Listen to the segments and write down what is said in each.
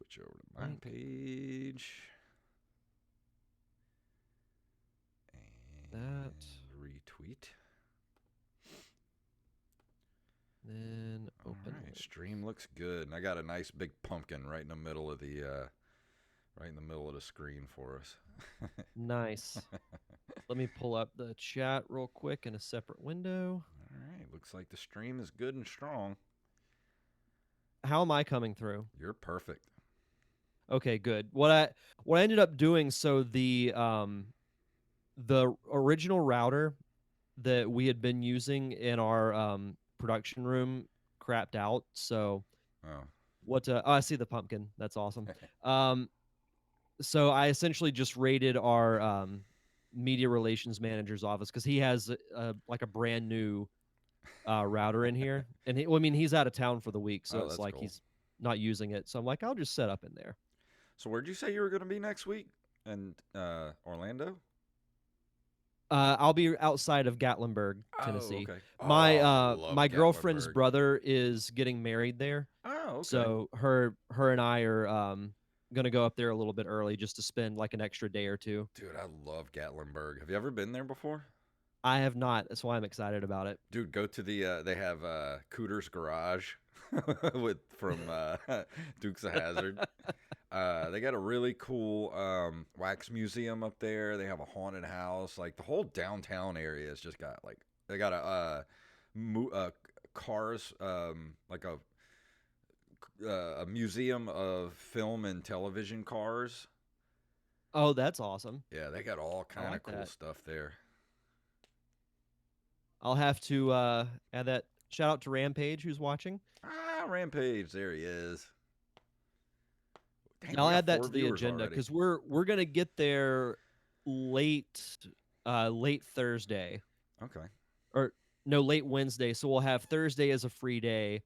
Switch over to my page. And retweet. Then open. All right, stream looks good, and I got a nice big pumpkin right in the middle of the screen for us. Nice. Let me pull up the chat real quick in a separate window. All right, looks like the stream is good and strong. How am I coming through? You're perfect. Okay, good. What I ended up doing, so the original router that we had been using in our production room crapped out. So I see the pumpkin. That's awesome. So I essentially just raided our media relations manager's office because he has like a brand new router in here, and he's out of town for the week, so it's like cool. He's not using it. So I'm like, I'll just set up in there. So where'd you say you were going to be next week? In Orlando? I'll be outside of Gatlinburg, Tennessee. Oh, okay. My girlfriend's brother is getting married there. Oh, okay. So her and I are gonna go up there a little bit early just to spend like an extra day or two. Dude, I love Gatlinburg. Have you ever been there before? I have not. That's why I'm excited about it. Dude, go to the they have Cooter's Garage from Dukes of Hazzard. They got a really cool wax museum up there. They have a haunted house. Like the whole downtown area has just got like they got a cars like a museum of film and television cars. Oh, that's awesome. Yeah, they got all kind of cool stuff there. I'll have to add that. Shout out to Rampage, who's watching. Rampage, there he is. Dang, I'll add that to the agenda because we're gonna get there late Thursday. Okay. Or no, late Wednesday. So we'll have Thursday as a free day.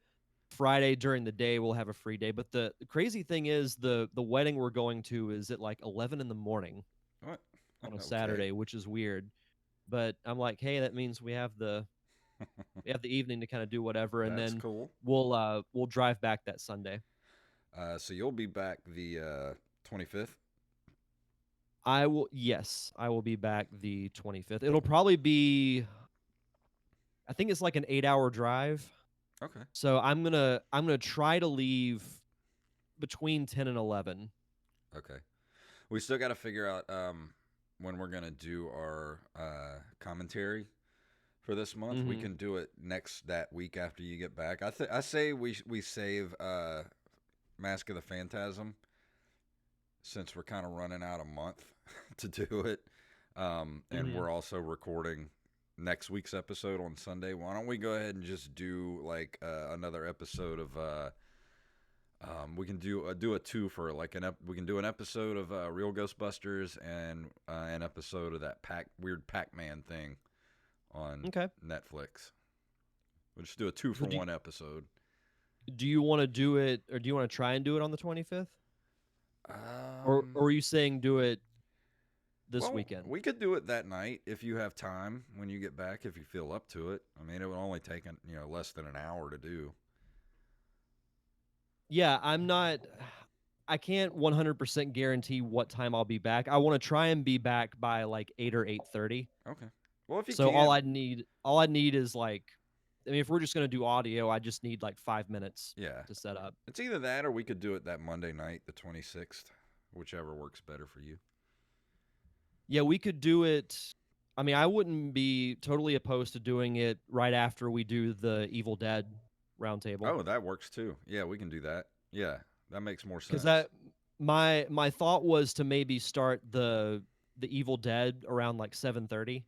Friday during the day we'll have a free day. But the crazy thing is the wedding we're going to is at like 11 in the morning. What? On a Saturday, which is weird. But I'm like, hey, that means we have the evening to kind of do whatever, and then cool. We'll drive back that Sunday. So you'll be back the 25th? I will be back the 25th. It'll probably be, I think it's like an 8-hour drive. Okay. So I'm gonna try to leave between 10 and 11. Okay. We still got to figure out when we're gonna do our commentary for this month. Mm-hmm. We can do it that week after you get back. I say we save Mask of the Phantasm since we're kind of running out a month to do it, and we're also recording next week's episode on Sunday. Why don't we go ahead and just do like another episode of we can do a two for like we can do an episode of Real Ghostbusters and an episode of that weird Pac-Man thing on Netflix. We'll just do a 2-for-1 episode. Do you want to do it, or do you want to try and do it on the 25th? Or are you saying do it this weekend? We could do it that night if you have time when you get back, if you feel up to it. I mean, it would only take less than an hour to do. Yeah, I can't 100% guarantee what time I'll be back. I want to try and be back by like 8 or 8:30. Okay. Well, if you can. all I'd need is like, I mean, if we're just going to do audio, I just need like 5 minutes to set up. It's either that or we could do it that Monday night, the 26th, whichever works better for you. Yeah, we could do it. I mean, I wouldn't be totally opposed to doing it right after we do the Evil Dead roundtable. Oh, that works too. Yeah, we can do that. Yeah, that makes more sense. Because my thought was to maybe start the Evil Dead around like 7:30,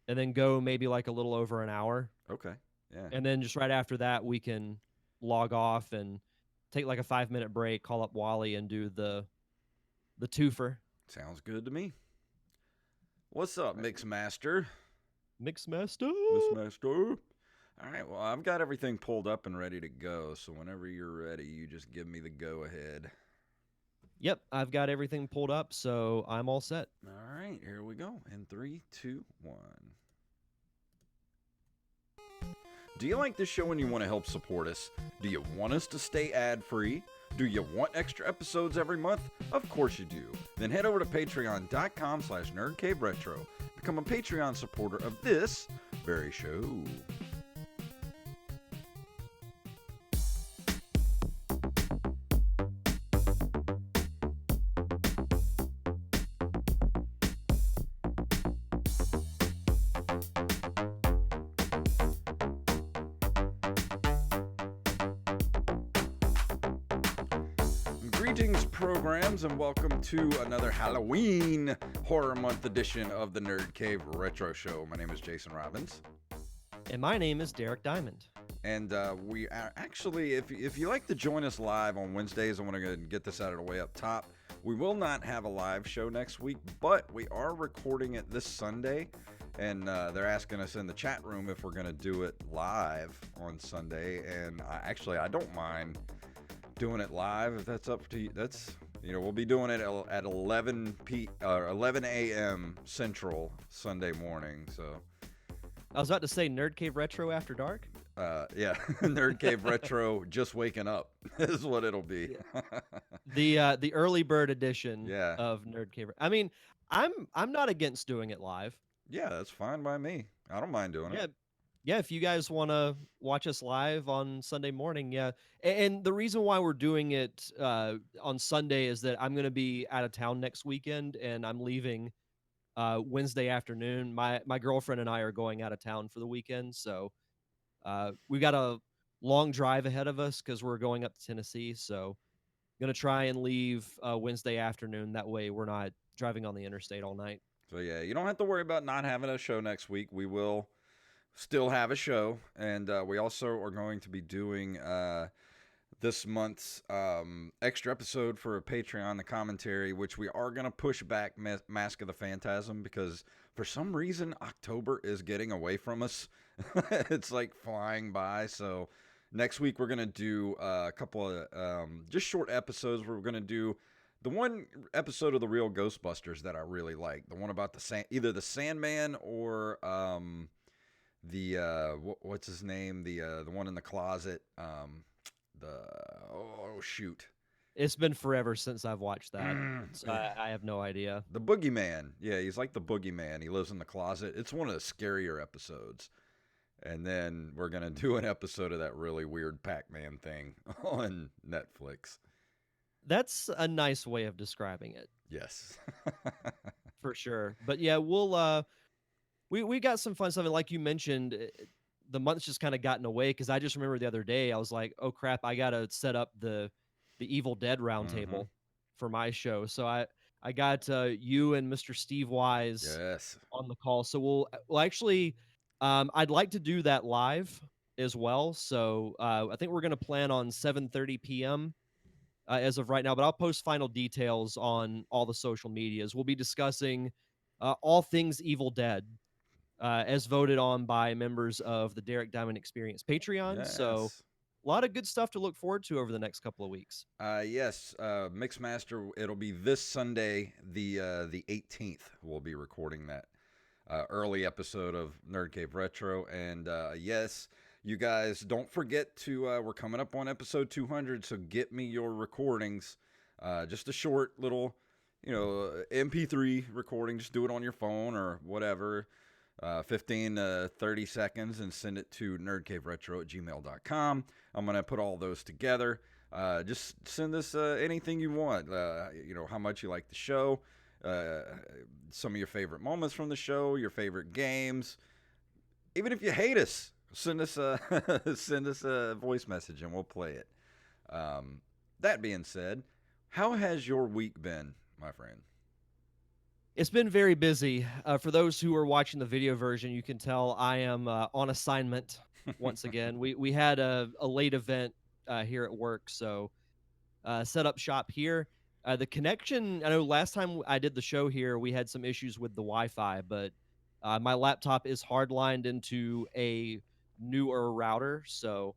and then go maybe like a little over an hour. Okay. Yeah. And then just right after that, we can log off and take like a 5-minute break, call up Wally, and do the twofer. Sounds good to me. What's up, Mixmaster? Mixmaster. All right, well, I've got everything pulled up and ready to go, so whenever you're ready, you just give me the go-ahead. Yep, I've got everything pulled up, so I'm all set. All right, here we go. In 3, 2, 1. Do you like this show and you want to help support us? Do you want us to stay ad-free? Do you want extra episodes every month? Of course you do. Then head over to patreon.com/nerdcaveretro. Become a Patreon supporter of this very show. Greetings, programs, and welcome to another Halloween Horror Month edition of the Nerd Cave Retro Show. My name is Jason Robbins. And my name is Derek Diamond. And we are actually, if you like to join us live on Wednesdays, I want to get this out of the way up top. We will not have a live show next week, but we are recording it this Sunday. And they're asking us in the chat room if we're going to do it live on Sunday. And I don't mind doing it live if that's up to you. That's, we'll be doing it at 11 a.m. Central Sunday morning. So I was about to say Nerd Cave Retro After Dark. Yeah, Nerd Cave Retro just waking up is what it'll be. The early bird edition Yeah. of Nerd Cave. I mean, I'm not against doing it live. Yeah, that's fine by me. I don't mind doing it. Yeah, if you guys want to watch us live on Sunday morning, yeah. And the reason why we're doing it on Sunday is that I'm going to be out of town next weekend, and I'm leaving Wednesday afternoon. My girlfriend and I are going out of town for the weekend, so we've got a long drive ahead of us because we're going up to Tennessee. So going to try and leave Wednesday afternoon. That way we're not driving on the interstate all night. So yeah, you don't have to worry about not having a show next week. We will still have a show, and we also are going to be doing this month's extra episode for a Patreon, the commentary, which we are going to push back Mask of the Phantasm because for some reason October is getting away from us. It's like flying by. So next week we're going to do a couple of just short episodes. We're going to do the one episode of The Real Ghostbusters that I really like, the one about either the Sandman or what's his name, the one in the closet, shoot, it's been forever since I've watched that, so I have no idea. The Boogeyman. Yeah, he's like the Boogeyman. He lives in the closet. It's one of the scarier episodes. And then we're gonna do an episode of that really weird Pac-Man thing on Netflix. That's a nice way of describing it. Yes. For sure. But yeah, we'll we got some fun stuff. And like you mentioned, the month's just kind of gotten away because I just remember the other day I was like, oh crap, I gotta set up the Evil Dead roundtable for my show. So I got you and Mr. Steve Wise on the call. So we'll actually I'd like to do that live as well. So I think we're gonna plan on 7:30 p.m. As of right now, but I'll post final details on all the social medias. We'll be discussing all things Evil Dead, as voted on by members of the Derek Diamond Experience Patreon. Yes. So a lot of good stuff to look forward to over the next couple of weeks. Yes, Mixmaster, it'll be this Sunday, the 18th. We'll be recording that early episode of Nerd Cave Retro. And yes, you guys don't forget to, we're coming up on episode 200, so get me your recordings. Just a short little, MP3 recording. Just do it on your phone or whatever. 15 to 30 seconds and send it to nerdcaveretro@gmail.com. I'm going to put all those together. Just send us anything you want. How much you like the show, some of your favorite moments from the show, your favorite games. Even if you hate us, send us a voice message and we'll play it. That being said, how has your week been, my friend? It's been very busy. For those who are watching the video version, you can tell I am on assignment once again. We had a late event here at work, so set up shop here. The connection, I know last time I did the show here, we had some issues with the Wi-Fi, but my laptop is hardlined into a newer router, so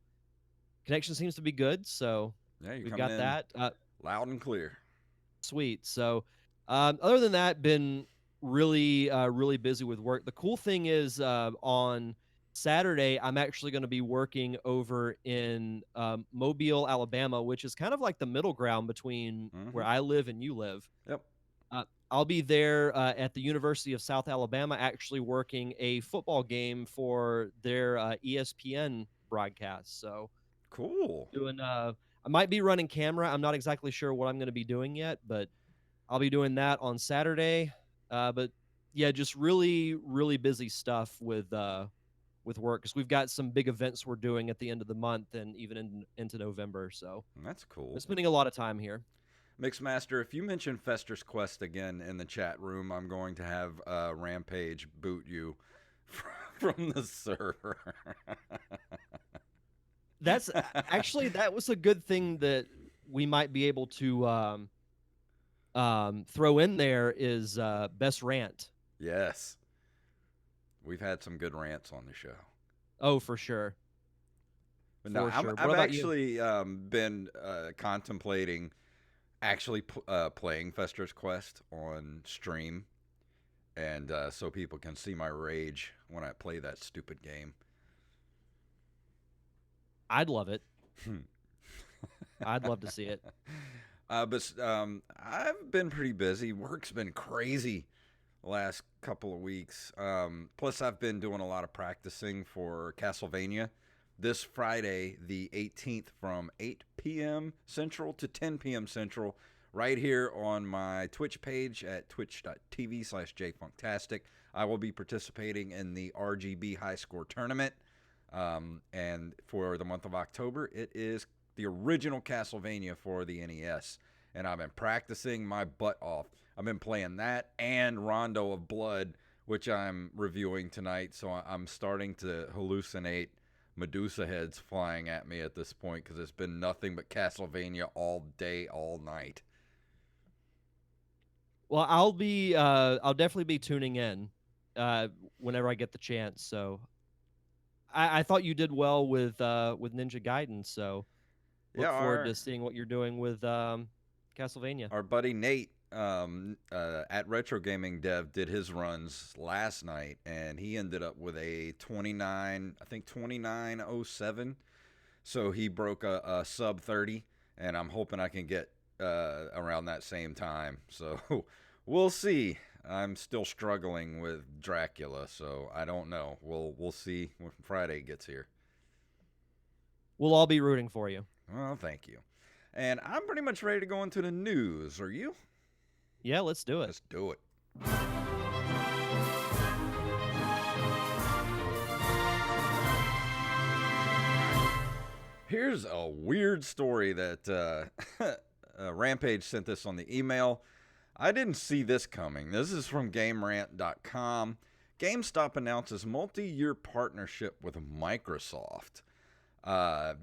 connection seems to be good. So yeah, we've got that loud and clear. Sweet. So other than that, been really busy with work. The cool thing is on Saturday, I'm actually going to be working over in Mobile, Alabama, which is kind of like the middle ground between where I live and you live. Yep. I'll be there at the University of South Alabama, actually working a football game for their ESPN broadcast. So Cool. doing, I might be running camera. I'm not exactly sure what I'm going to be doing yet, but I'll be doing that on Saturday. But yeah, just really, really busy stuff with work because we've got some big events we're doing at the end of the month and even into November. So That's cool. I'm spending a lot of time here. Mixmaster, if you mention Fester's Quest again in the chat room, I'm going to have Rampage boot you from the server. That's actually, that was a good thing that we might be able to throw in there is best rant. Yes. We've had some good rants on the show. Oh, for sure. But no, I've actually been contemplating actually playing Fester's Quest on stream, and so people can see my rage when I play that stupid game. I'd love it. I'd love to see it. But I've been pretty busy. Work's been crazy the last couple of weeks. Plus, I've been doing a lot of practicing for Castlevania. This Friday, the 18th, from 8 p.m. Central to 10 p.m. Central, right here on my Twitch page at twitch.tv/JayFunktastic. I will be participating in the RGB High Score Tournament. And for the month of October, it is the original Castlevania for the NES. And I've been practicing my butt off. I've been playing that and Rondo of Blood, which I'm reviewing tonight. So I'm starting to hallucinate Medusa heads flying at me at this point because it's been nothing but Castlevania all day, all night. Well, I'll definitely be tuning in whenever I get the chance. So I thought you did well with Ninja Gaiden. So look forward to seeing what you're doing with Castlevania. Our buddy Nate at Retro Gaming Dev did his runs last night, and he ended up with a 2907. So he broke a sub 30, and I'm hoping I can get around that same time. So we'll see. I'm still struggling with Dracula, so I don't know. We'll see when Friday gets here. We'll all be rooting for you. Well, thank you. And I'm pretty much ready to go into the news. Are you? Yeah, let's do it. Let's do it. Here's a weird story that Rampage sent this on the email. I didn't see this coming. This is from GameRant.com. GameStop announces multi-year partnership with Microsoft.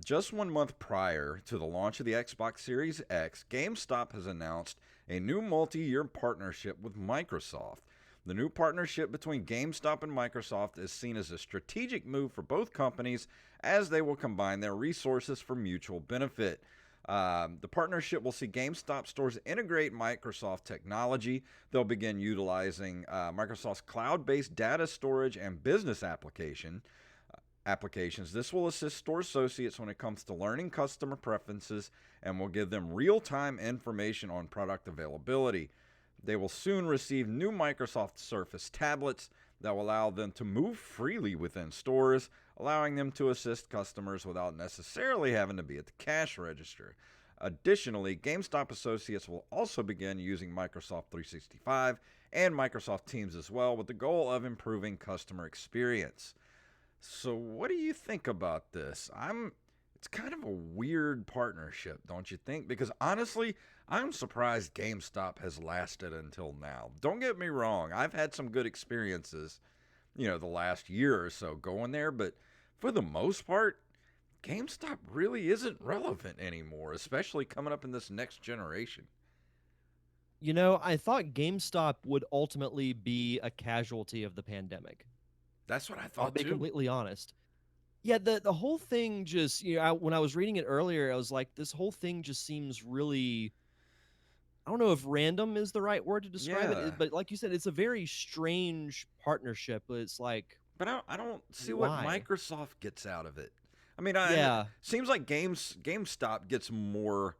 Just 1 month prior to the launch of the Xbox Series X, GameStop has announced a new multi-year partnership with Microsoft. The new partnership between GameStop and Microsoft is seen as a strategic move for both companies as they will combine their resources for mutual benefit. The partnership will see GameStop stores integrate Microsoft technology. They'll begin utilizing Microsoft's cloud-based data storage and business applications. This will assist store associates when it comes to learning customer preferences and will give them real-time information on product availability. They will soon receive new Microsoft Surface tablets that will allow them to move freely within stores, allowing them to assist customers without necessarily having to be at the cash register. Additionally, GameStop associates will also begin using Microsoft 365 and Microsoft Teams as well, with the goal of improving customer experience. So what do you think about this? It's kind of a weird partnership, don't you think? Because honestly, I'm surprised GameStop has lasted until now. Don't get me wrong, I've had some good experiences, the last year or so going there, but for the most part, GameStop really isn't relevant anymore, especially coming up in this next generation. I thought GameStop would ultimately be a casualty of the pandemic. That's what I thought, I'll be too. completely honest. Yeah, the whole thing just, when I was reading it earlier, I was like, this whole thing just seems really, I don't know if random is the right word to describe it, but like you said, it's a very strange partnership. It's like, But I don't see what Why? Microsoft gets out of it. I mean, it Yeah. seems like GameStop gets more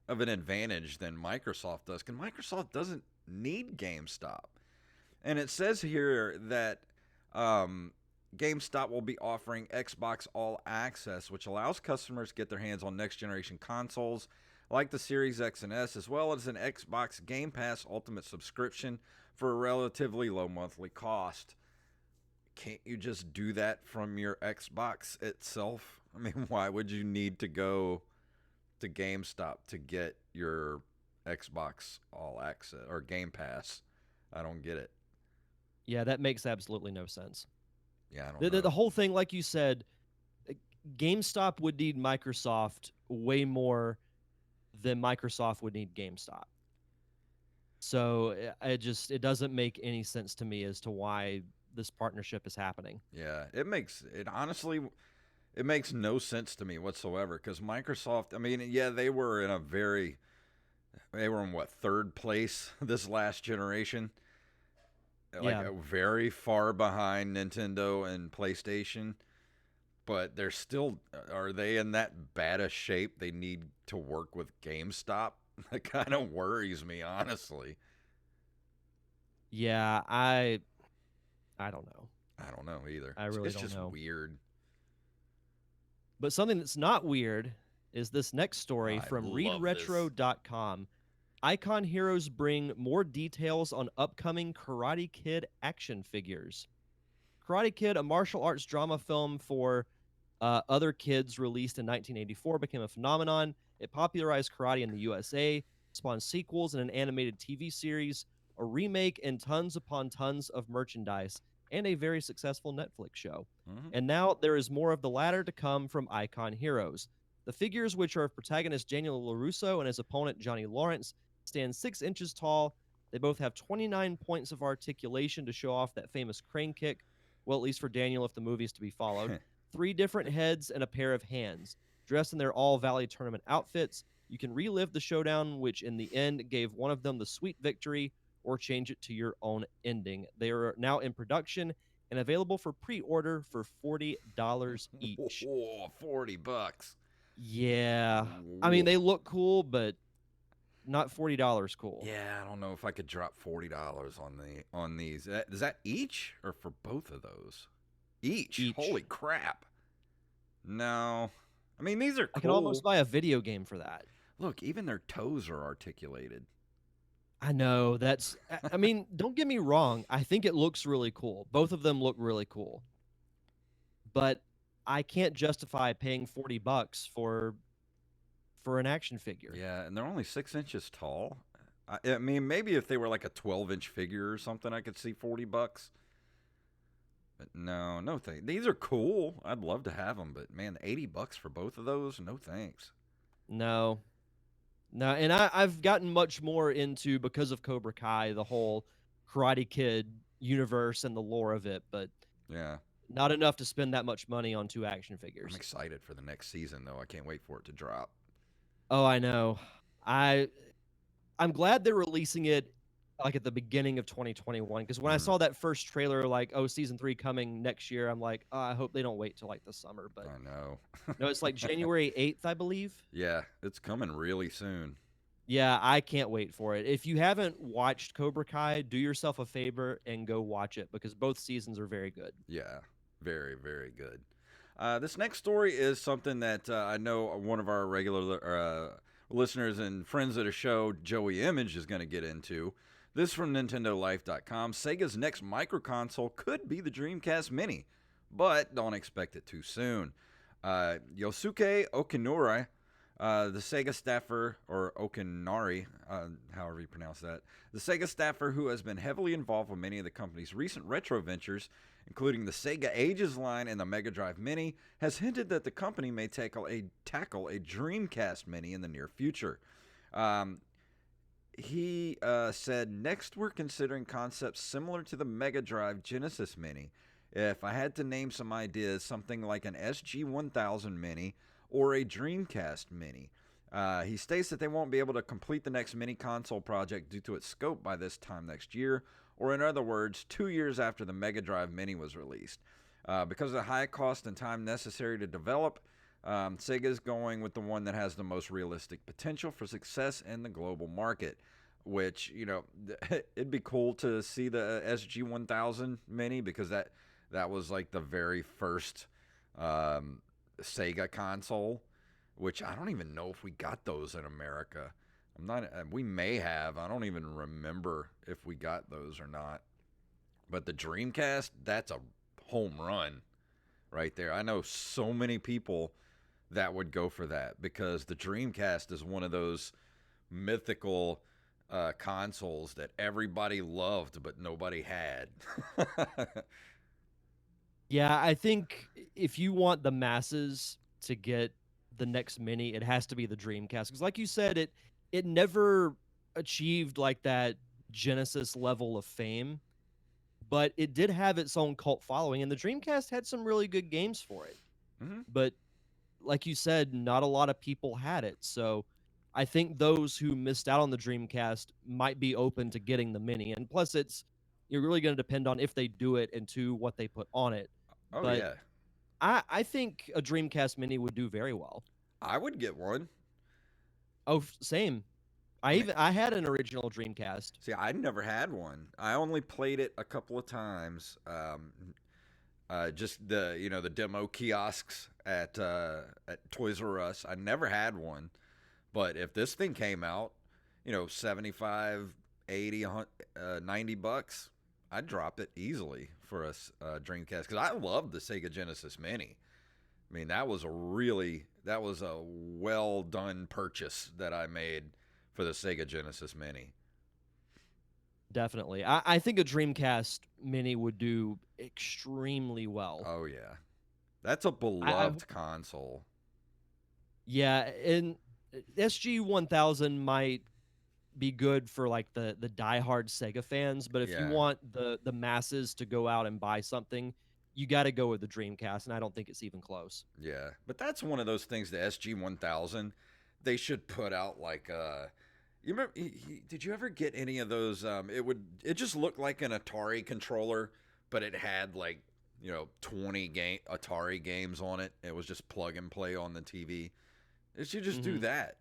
of an advantage than Microsoft does, because Microsoft doesn't need GameStop. And it says here that GameStop will be offering Xbox All Access, which allows customers to get their hands on next generation consoles like the Series X and S, as well as an Xbox Game Pass Ultimate subscription for a relatively low monthly cost. Can't you just do that from your Xbox itself? I mean, why would you need to go to GameStop to get your Xbox All Access or Game Pass? I don't get it. Yeah, that makes absolutely no sense. Yeah, I don't The know. whole thing, like you said, GameStop would need Microsoft way more than Microsoft would need GameStop. So it doesn't make any sense to me as to why this partnership is happening. Yeah, it makes no sense to me whatsoever, because Microsoft, I mean, yeah, they were in what, third place this last generation, like Yeah. very far behind Nintendo and PlayStation. But they're still, are they in that bad a shape they need to work with GameStop? That kind of worries me, honestly. Yeah, I don't know. I don't know either. I really It's don't just know. weird. But something that's not weird is this next story I from love this. readretro.com. Icon Heroes bring more details on upcoming Karate Kid action figures. Karate Kid, a martial arts drama film for other kids released in 1984, became a phenomenon. It popularized karate in the USA, spawned sequels and an animated TV series, a remake, and tons upon tons of merchandise, and a very successful Netflix show. Mm-hmm. And now there is more of the latter to come from Icon Heroes. The figures, which are of protagonist Daniel LaRusso and his opponent Johnny Lawrence, stand 6 inches tall. They both have 29 points of articulation to show off that famous crane kick. Well, at least for Daniel, if the movie is to be followed. 3 different heads and a pair of hands. Dressed in their All Valley tournament outfits, you can relive the showdown, which in the end gave one of them the sweet victory, or change it to your own ending. They are now in production and available for pre-order for $40 each. Whoa, $40. Yeah. I mean, Whoa. they look cool, but not $40 cool. Yeah, I don't know if I could drop $40 on these. Is that each or for both of those? Each. Holy crap. No. I mean, these are I can cool. almost buy a video game for that. Look, even their toes are articulated. I know. I mean, don't get me wrong. I think it looks really cool. Both of them look really cool. But I can't justify paying $40 for an action figure. Yeah, and they're only 6 inches tall. I mean, maybe if they were like a 12-inch figure or something, I could see $40. But no thanks. These are cool. I'd love to have them, but man, $80 for both of those? No thanks. No. And I've gotten much more into, because of Cobra Kai, the whole Karate Kid universe and the lore of it, but yeah, not enough to spend that much money on 2 action figures. I'm excited for the next season, though. I can't wait for it to drop. Oh, I know. I'm glad they're releasing it like at the beginning of 2021, because when I saw that first trailer, like, oh, season 3 coming next year, I'm like, oh, I hope they don't wait till like the summer. But I know. no, it's like January 8th, I believe. Yeah, it's coming really soon. Yeah, I can't wait for it. If you haven't watched Cobra Kai, do yourself a favor and go watch it, because both seasons are very good. Yeah, very, very good. This next story is something that I know one of our regular listeners and friends of the show, Joey Image, is going to get into. This from NintendoLife.com. Sega's next microconsole could be the Dreamcast Mini, but don't expect it too soon. Yosuke Okinura, the Sega staffer, or Okinari, however you pronounce that, the Sega staffer who has been heavily involved with many of the company's recent retro ventures, including the Sega Ages line and the Mega Drive Mini, has hinted that the company may tackle a Dreamcast Mini in the near future. He said, next we're considering concepts similar to the Mega Drive Genesis Mini. If I had to name some ideas, something like an SG-1000 Mini or a Dreamcast Mini. He states that they won't be able to complete the next mini console project due to its scope by this time next year, or in other words, 2 years after the Mega Drive Mini was released. Because of the high cost and time necessary to develop, Sega's going with the one that has the most realistic potential for success in the global market. Which, it'd be cool to see the SG-1000 Mini, because that was like the very first Sega console, which I don't even know if we got those in America. I'm not. We may have. I don't even remember if we got those or not. But the Dreamcast, that's a home run right there. I know so many people that would go for that, because the Dreamcast is one of those mythical consoles that everybody loved but nobody had. Yeah, I think if you want the masses to get the next mini, it has to be the Dreamcast. Because, like you said, it never achieved like that Genesis level of fame, but it did have its own cult following, and the Dreamcast had some really good games for it. Mm-hmm. But like you said, not a lot of people had it. So I think those who missed out on the Dreamcast might be open to getting the mini. And plus, you're really going to depend on if they do it and to what they put on it. Oh But yeah, I think a Dreamcast Mini would do very well. I would get one. Oh, same. I mean, I had an original Dreamcast. see, I never had one. I only played it a couple of times. Just the demo kiosks at Toys R Us. I never had one, but if this thing came out, 75, 80, $90, I'd drop it easily for a Dreamcast, because I love the Sega Genesis Mini. I mean, that was a well done purchase that I made for the Sega Genesis Mini. Definitely. I think a Dreamcast Mini would do extremely well. Oh yeah, that's a I beloved console. Yeah, and SG-1000 might be good for like the diehard Sega fans, but if you Yeah, want the masses to go out and buy something, you got to go with the Dreamcast, and I don't think it's even close. yeah, but that's one of those things. The SG-1000, they should put out like you remember? Did you ever get any of those? It just looked like an Atari controller, but it had like 20 Atari games on it. It was just plug and play on the TV. It should just do Mhm. that,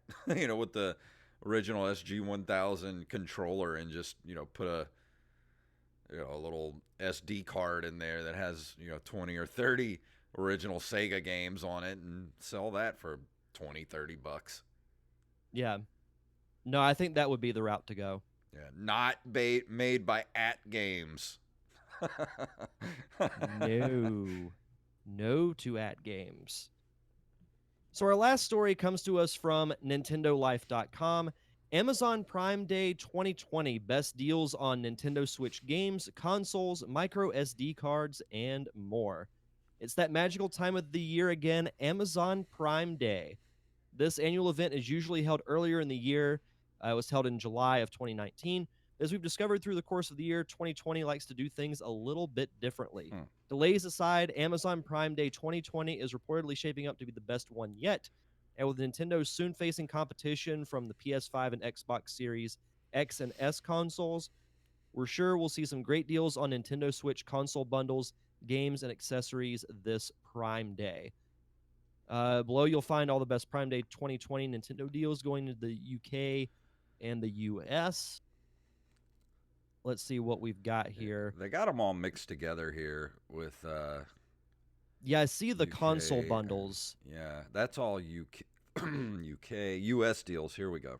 with the original SG-1000 controller, and just put a little SD card in there that has 20 or 30 original Sega games on it, and sell that for 20-30 bucks. Yeah. No, I think that would be the route to go. Yeah, not made by At Games. No. No to at games. So our last story comes to us from nintendolife.com. Amazon Prime Day 2020 best deals on Nintendo Switch games, consoles, micro SD cards, and more. It's that magical time of the year again, Amazon Prime Day. This annual event is usually held earlier in the year. It was held in July of 2019. As we've discovered through the course of the year, 2020 likes to do things a little bit differently. Hmm. Delays aside, Amazon Prime Day 2020 is reportedly shaping up to be the best one yet. And with Nintendo soon facing competition from the PS5 and Xbox Series X and S consoles, we're sure we'll see some great deals on Nintendo Switch console bundles, games, and accessories this Prime Day. Below, you'll find all the best Prime Day 2020 Nintendo deals going to the UK and the US. Let's see what we've got Yeah, here. they got them all mixed together here with Yeah, I see the console UK. bundles. Yeah, that's all UK, UK, US deals. Here we go.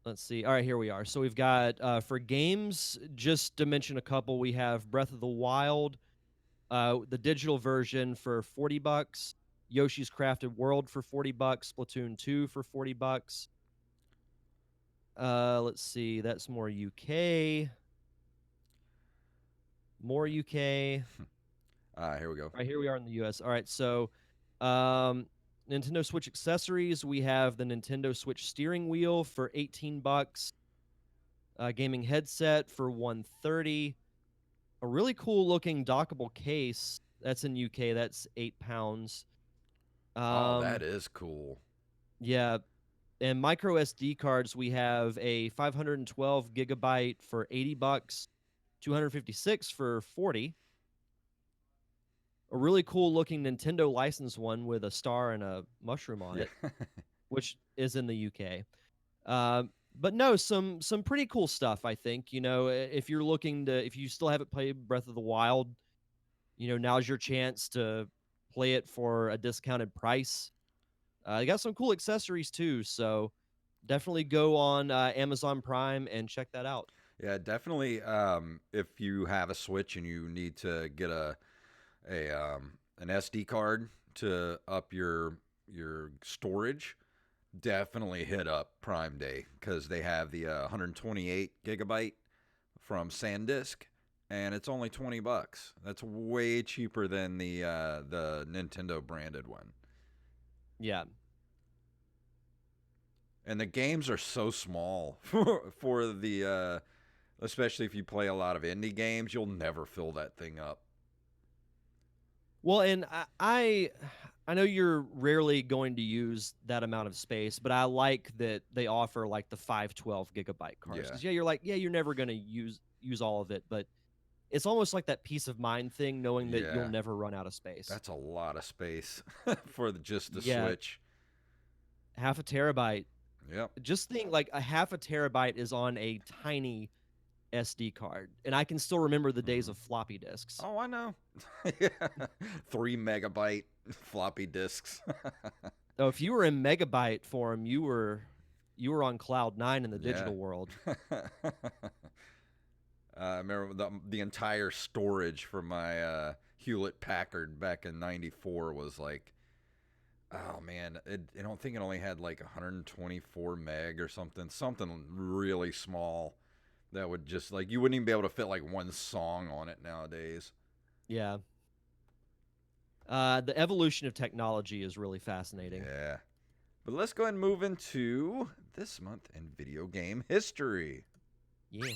Let's see. All right, here we are. So we've got for games, just to mention a couple, we have Breath of the Wild, the digital version for $40, Yoshi's Crafted World for $40, Splatoon 2 for $40. Let's see. That's more UK. More UK. Here we go. All right, here we are in the US. All right, so um, Nintendo Switch accessories. We have the Nintendo Switch steering wheel for $18, gaming headset for 130, a really cool looking dockable case. That's in UK. That's £8. Oh, that Um, is cool. yeah, and micro SD cards. We have a 512 gigabyte for $80, 256 for 40. a really cool looking Nintendo licensed one with a star and a mushroom on it, which is in the UK. But no, some pretty cool stuff. I think if you're looking to, if you still haven't played Breath of the Wild, now's your chance to play it for a discounted price. They got some cool accessories too, so definitely go on Amazon Prime and check that out. Yeah, definitely. If you have a Switch and you need to get an SD card to up your storage, definitely hit up Prime Day because they have the 128 gigabyte from SanDisk, and it's only $20. That's way cheaper than the Nintendo branded one. Yeah. And the games are so small for the especially if you play a lot of indie games, you'll never fill that thing up. Well, and I know you're rarely going to use that amount of space, but I like that they offer like the 512 gigabyte cards. Because you're never going to use all of it, but it's almost like that peace of mind thing, knowing that you'll never run out of space. That's a lot of space for just the Yeah. Switch. Half a terabyte. Yep. Just think like a half a terabyte is on a tiny SD card, and I can still remember the days of floppy disks. Oh, I know. 3 megabyte floppy disks. Oh, if you were in megabyte form, you were on cloud 9 in the digital world. I remember the entire storage for my Hewlett Packard back in '94 was like, oh man, I don't think it only had like 124 meg or something really small. That would just like you wouldn't even be able to fit like one song on it nowadays. Yeah. The evolution of technology is really fascinating. Yeah. But let's go ahead and move into this month in video game history. Yes.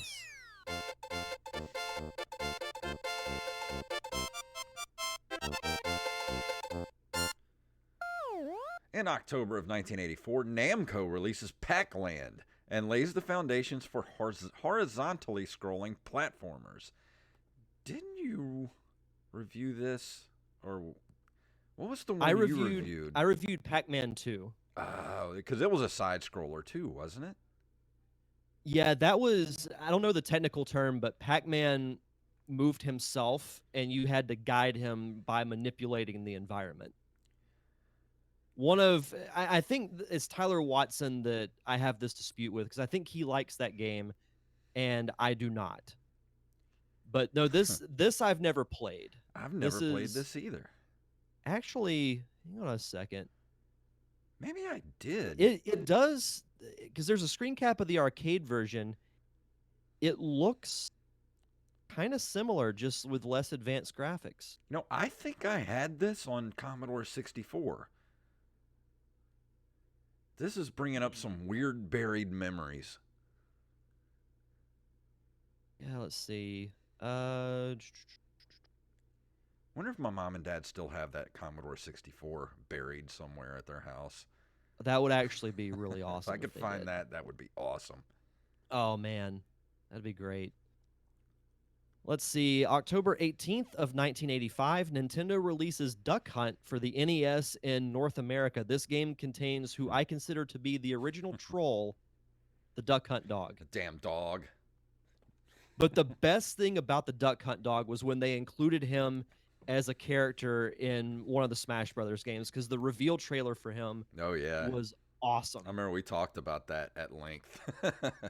In October of 1984, Namco releases Pac-Land and lays the foundations for horizontally scrolling platformers. Didn't you review this? Or what was the one you reviewed? I reviewed Pac-Man 2. Oh, because it was a side-scroller too, wasn't it? Yeah, that was, I don't know the technical term, but Pac-Man moved himself, and you had to guide him by manipulating the environment. I think it's Tyler Watson that I have this dispute with, because I think he likes that game, and I do not. But no, this I've never played. I've never played this either. Actually, hang on a second. Maybe I did. It does, because there's a screen cap of the arcade version. It looks kind of similar, just with less advanced graphics. No, I think I had this on Commodore 64. This is bringing up some weird buried memories. Yeah, let's see. Wonder if my mom and dad still have that Commodore 64 buried somewhere at their house. That would actually be really awesome. If I could find that, that would be awesome. Oh, man. That'd be great. Let's see. October 18th of 1985, Nintendo releases Duck Hunt for the NES in North America. This game contains who I consider to be the original troll, the Duck Hunt dog. The damn dog. But the best thing about the Duck Hunt dog was when they included him as a character in one of the Smash Brothers games, because the reveal trailer for him was awesome. I remember we talked about that at length.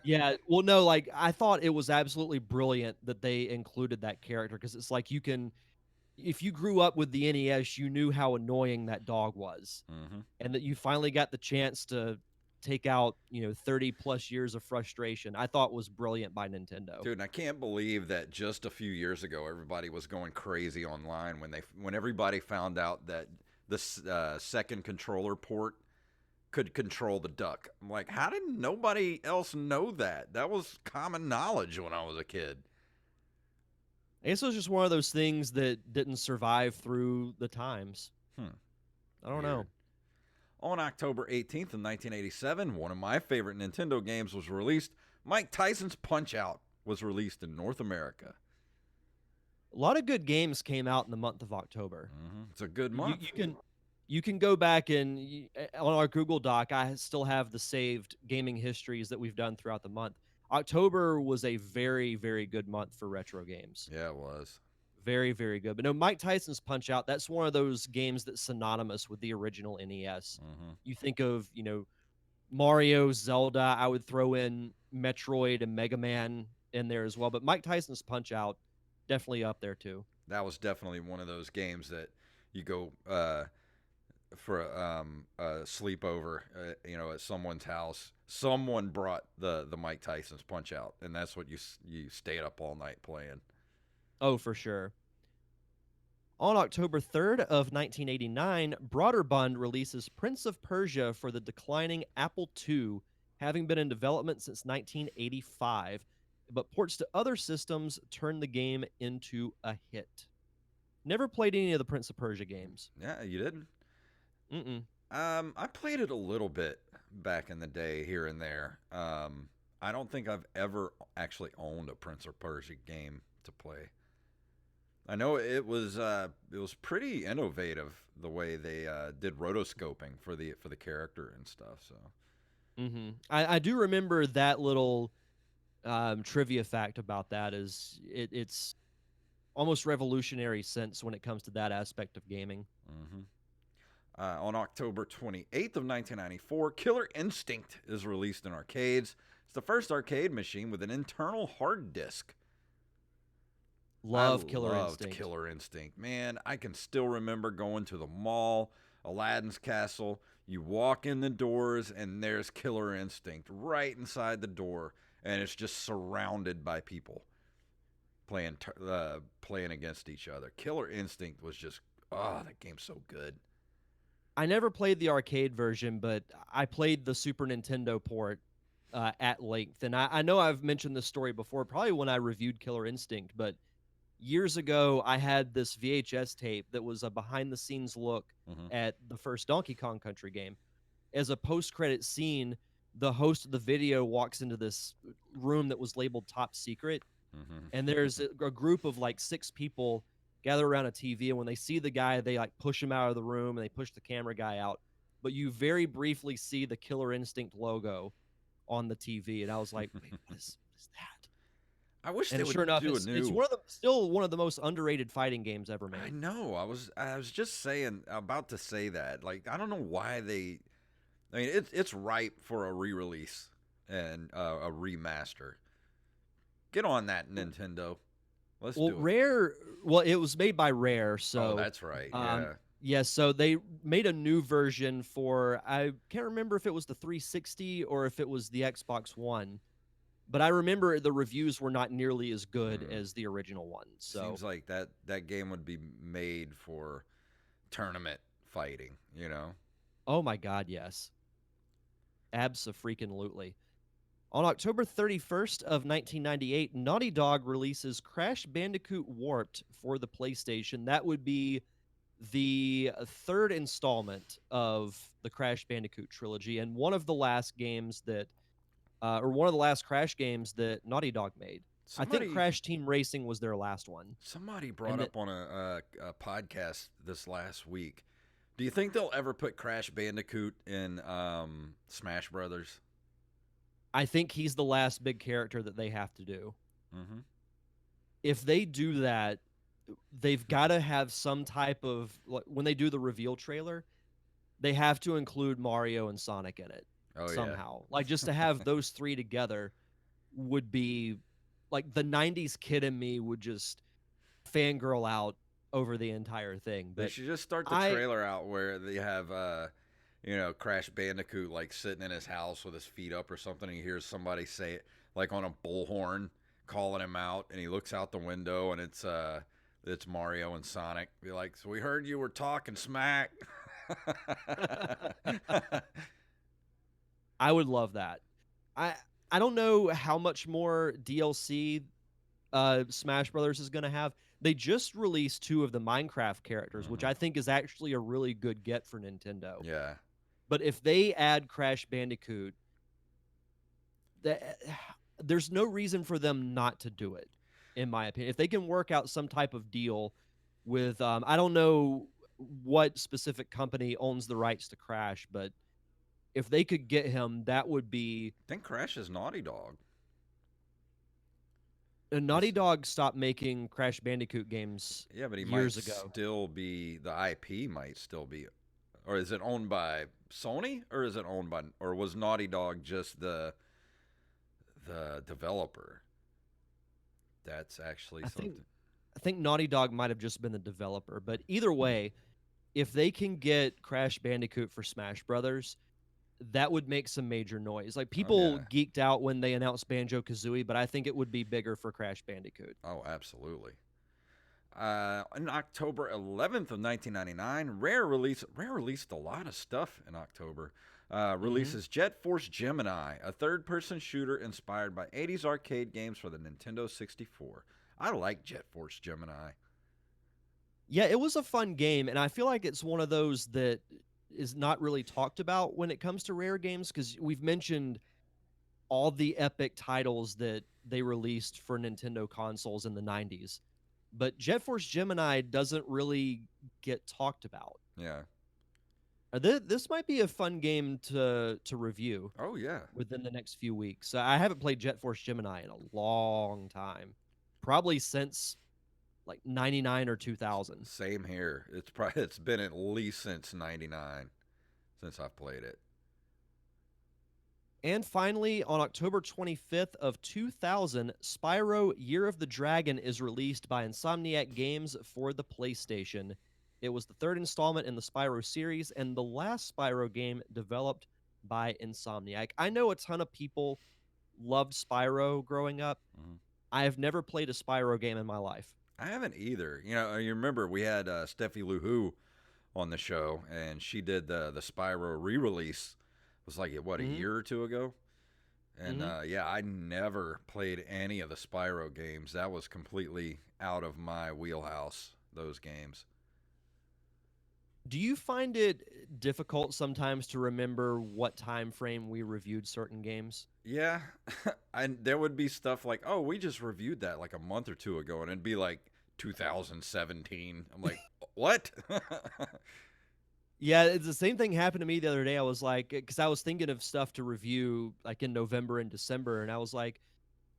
Yeah, well, no, like I thought it was absolutely brilliant that they included that character, because it's like if you grew up with the NES, you knew how annoying that dog was, and that you finally got the chance to take out 30 plus years of frustration. I thought was brilliant by Nintendo. Dude, and I can't believe that just a few years ago everybody was going crazy online when everybody found out that the second controller port could control the duck. I'm like, how did nobody else know that? That was common knowledge when I was a kid. I guess it was just one of those things that didn't survive through the times. I don't know. On October 18th of 1987, one of my favorite Nintendo games was released. Mike Tyson's Punch-Out was released in North America. A lot of good games came out in the month of October. It's a good You month. you can go back and on our Google Doc, I still have the saved gaming histories that we've done throughout the month. October was a very, very good month for retro games. Yeah, it was. Very, very good. But no, Mike Tyson's Punch Out, that's one of those games that's synonymous with the original NES. You think of, Mario, Zelda, I would throw in Metroid and Mega Man in there as well. But Mike Tyson's Punch Out, definitely up there too. That was definitely one of those games that you go for a sleepover, at someone's house. Someone brought the Mike Tyson's Punch Out, and that's what you stayed up all night playing. Oh, for sure. On October 3rd of 1989, Broderbund releases Prince of Persia for the declining Apple II, having been in development since 1985, but ports to other systems turned the game into a hit. Never played any of the Prince of Persia games. Yeah, you didn't? Mm-mm. I played it a little bit back in the day here and there. I don't think I've ever actually owned a Prince of Persia game to play. I know it was pretty innovative the way they did rotoscoping for the character and stuff. So I do remember that little trivia fact about that is it's almost revolutionary sense when it comes to that aspect of gaming. On October 28th of 1994, Killer Instinct is released in arcades. It's the first arcade machine with an internal hard disk. Loved Killer Instinct. Man, I can still remember going to the mall, Aladdin's Castle. You walk in the doors, and there's Killer Instinct right inside the door, and it's just surrounded by people playing against each other. Killer Instinct was just, that game's so good. I never played the arcade version, but I played the Super Nintendo port at length. And I know I've mentioned this story before, probably when I reviewed Killer Instinct, but years ago, I had this VHS tape that was a behind-the-scenes look at the first Donkey Kong Country game. As a post-credit scene, the host of the video walks into this room that was labeled Top Secret, and there's a group of like 6 people gather around a TV, and when they see the guy, they like push him out of the room, and they push the camera guy out. But you very briefly see the Killer Instinct logo on the TV, and I was like, wait, what is that? I wish and they would sure enough, do it's a new. still one of the most underrated fighting games ever made. I know. I was just about to say that. Like, I don't know why they. I mean, it's ripe for a re-release and a remaster. Get on that, Nintendo. Let's do it. Rare. Well, it was made by Rare, so. Oh, that's right. Yeah. Yeah, so they made a new version for, I can't remember if it was the 360 or if it was the Xbox One, but I remember the reviews were not nearly as good as the original one. So seems like that game would be made for tournament fighting, you know? Oh my God, yes. Abso-freaking-lutely. On October 31st of 1998, Naughty Dog releases Crash Bandicoot Warped for the PlayStation. That would be the third installment of the Crash Bandicoot trilogy and one of the last games that one of the last Crash games that Naughty Dog made. I think Crash Team Racing was their last one. Somebody brought up on a podcast this last week. Do you think they'll ever put Crash Bandicoot in Smash Brothers? I think he's the last big character that they have to do. If they do that, they've got to have some type of, when they do the reveal trailer, they have to include Mario and Sonic in it somehow. Yeah. Like, just to have those 3 together would be like the 90s kid in me would just fangirl out over the entire thing. But they should just start the trailer out where they have Crash Bandicoot like sitting in his house with his feet up or something, and he hears somebody say it like on a bullhorn calling him out, and he looks out the window and it's Mario and Sonic. Be like, so we heard you were talking smack. I would love that. I don't know how much more DLC Smash Brothers is going to have. They just released 2 of the Minecraft characters, which I think is actually a really good get for Nintendo. Yeah. But if they add Crash Bandicoot, there's no reason for them not to do it. in my opinion. If they can work out some type of deal with, I don't know what specific company owns the rights to Crash, but if they could get him, that would be. I think Crash is Naughty Dog. Naughty Dog stopped making Crash Bandicoot games Yeah, but he years might ago. still be, the IP might still be, or is it owned by Sony, or is it owned by, or was Naughty Dog just the developer? That's actually something. I think Naughty Dog might have just been the developer, but either way, if they can get Crash Bandicoot for Smash Brothers, that would make some major noise. Like, Oh people yeah. geeked out when they announced Banjo-Kazooie, but I think it would be bigger for Crash Bandicoot. Oh, absolutely. On October 11th of 1999, Rare released a lot of stuff in October. Releases Jet Force Gemini, a third-person shooter inspired by 80s arcade games for the Nintendo 64. I like Jet Force Gemini. Yeah, it was a fun game, and I feel like it's one of those that is not really talked about when it comes to Rare games, because we've mentioned all the epic titles that they released for Nintendo consoles in the 90s. But Jet Force Gemini doesn't really get talked about. Yeah. This might be a fun game to review. Oh yeah. Within the next few weeks. I haven't played Jet Force Gemini in a long time, probably since like 99 or 2000. Same here. It's been at least since 99 since I've played it. And finally, on October 25th of 2000, Spyro Year of the Dragon is released by Insomniac Games for the PlayStation. It was the third installment in the Spyro series and the last Spyro game developed by Insomniac. I know a ton of people loved Spyro growing up. Mm-hmm. I have never played a Spyro game in my life. I haven't either. You know, you remember we had Steffi Luhu on the show, and she did the Spyro re-release. It was like what, a year or two ago, and yeah, I never played any of the Spyro games. That was completely out of my wheelhouse. Those games. Do you find it difficult sometimes to remember what time frame we reviewed certain games? Yeah, and there would be stuff like, oh, we just reviewed that like a month or two ago, and it'd be like 2017. I'm like, what? Yeah, it's the same thing happened to me the other day. I was like, because I was thinking of stuff to review like in November and December, and I was like,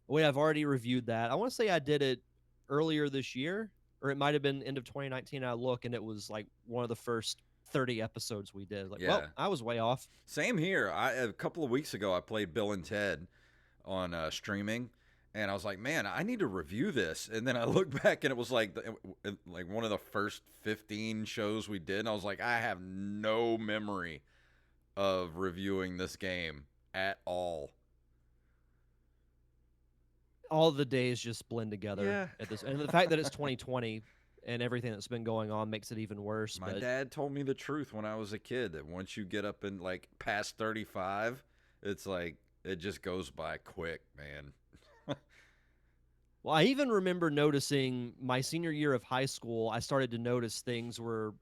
wait, I've already reviewed that. I want to say I did it earlier this year, or it might have been end of 2019. I look, and it was like one of the first 30 episodes we did. Like, Yeah. well, I was way off. Same here. A couple of weeks ago, I played Bill and Ted on streaming, and I was like, man, I need to review this. And then I looked back, and it was like one of the first 15 shows we did, and I was like, I have no memory of reviewing this game at all. All the days just blend together Yeah. at this, and the fact that it's 2020 and everything that's been going on makes it even worse. My dad told me the truth when I was a kid, that once you get up in like past 35, it's like it just goes by quick, man. Well, I even remember noticing my senior year of high school, I started to notice things were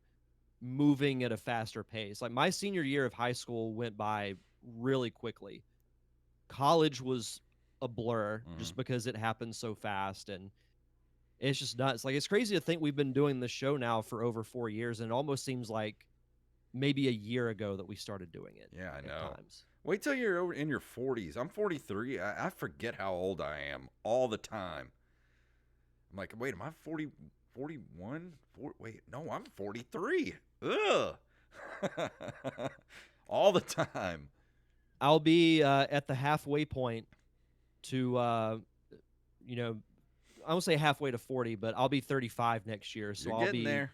moving at a faster pace. Like, my senior year of high school went by really quickly. College was a blur just because it happened so fast, and it's just nuts. Like, it's crazy to think we've been doing this show now for over 4 years, and it almost seems like maybe a year ago that we started doing it. Yeah, I know. Times. Wait till you're in your 40s. I'm 43. I forget how old I am all the time. I'm like, wait, am I 40, 41? Wait, no, I'm 43. Ugh. All the time. I'll be at the halfway point to, I won't say halfway to 40, but I'll be 35 next year. So You're I'll be there.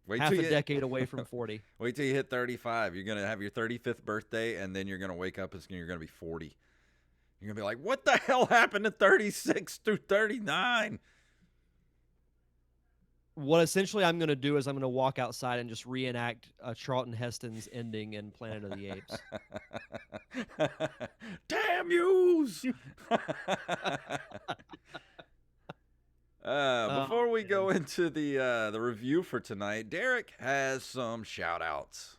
Wait half a decade away from 40. Wait till you hit 35. You're going to have your 35th birthday, and then you're going to wake up and you're going to be 40. You're going to be like, what the hell happened to 36 through 39? What essentially I'm going to do is I'm going to walk outside and just reenact Charlton Heston's ending in Planet of the Apes. Damn yous! Before we go into the review for tonight, Derek has some shout-outs.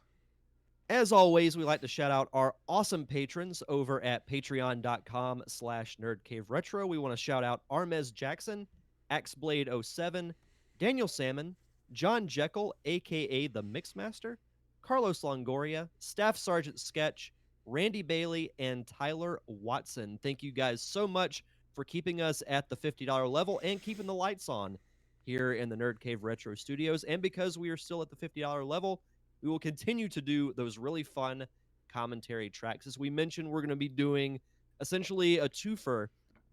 As always, we like to shout out our awesome patrons over at patreon.com/nerdcaveretro. We want to shout out Armez Jackson, Axeblade07, Daniel Salmon, John Jekyll, aka the Mixmaster, Carlos Longoria, Staff Sergeant Sketch, Randy Bailey, and Tyler Watson. Thank you guys so much for keeping us at the $50 level and keeping the lights on here in the Nerd Cave Retro Studios. And because we are still at the $50 level, we will continue to do those really fun commentary tracks. As we mentioned, we're going to be doing essentially a twofer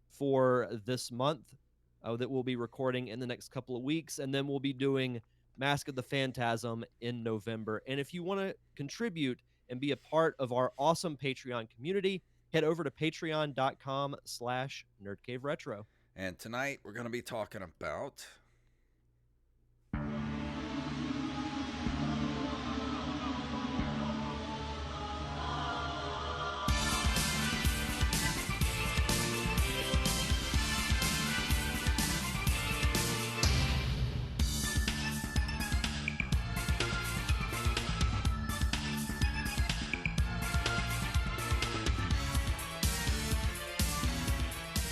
for this month that we'll be recording in the next couple of weeks, and then we'll be doing Mask of the Phantasm in November. And if you want to contribute and be a part of our awesome Patreon community, head over to patreon.com/nerdcaveretro. And tonight we're going to be talking about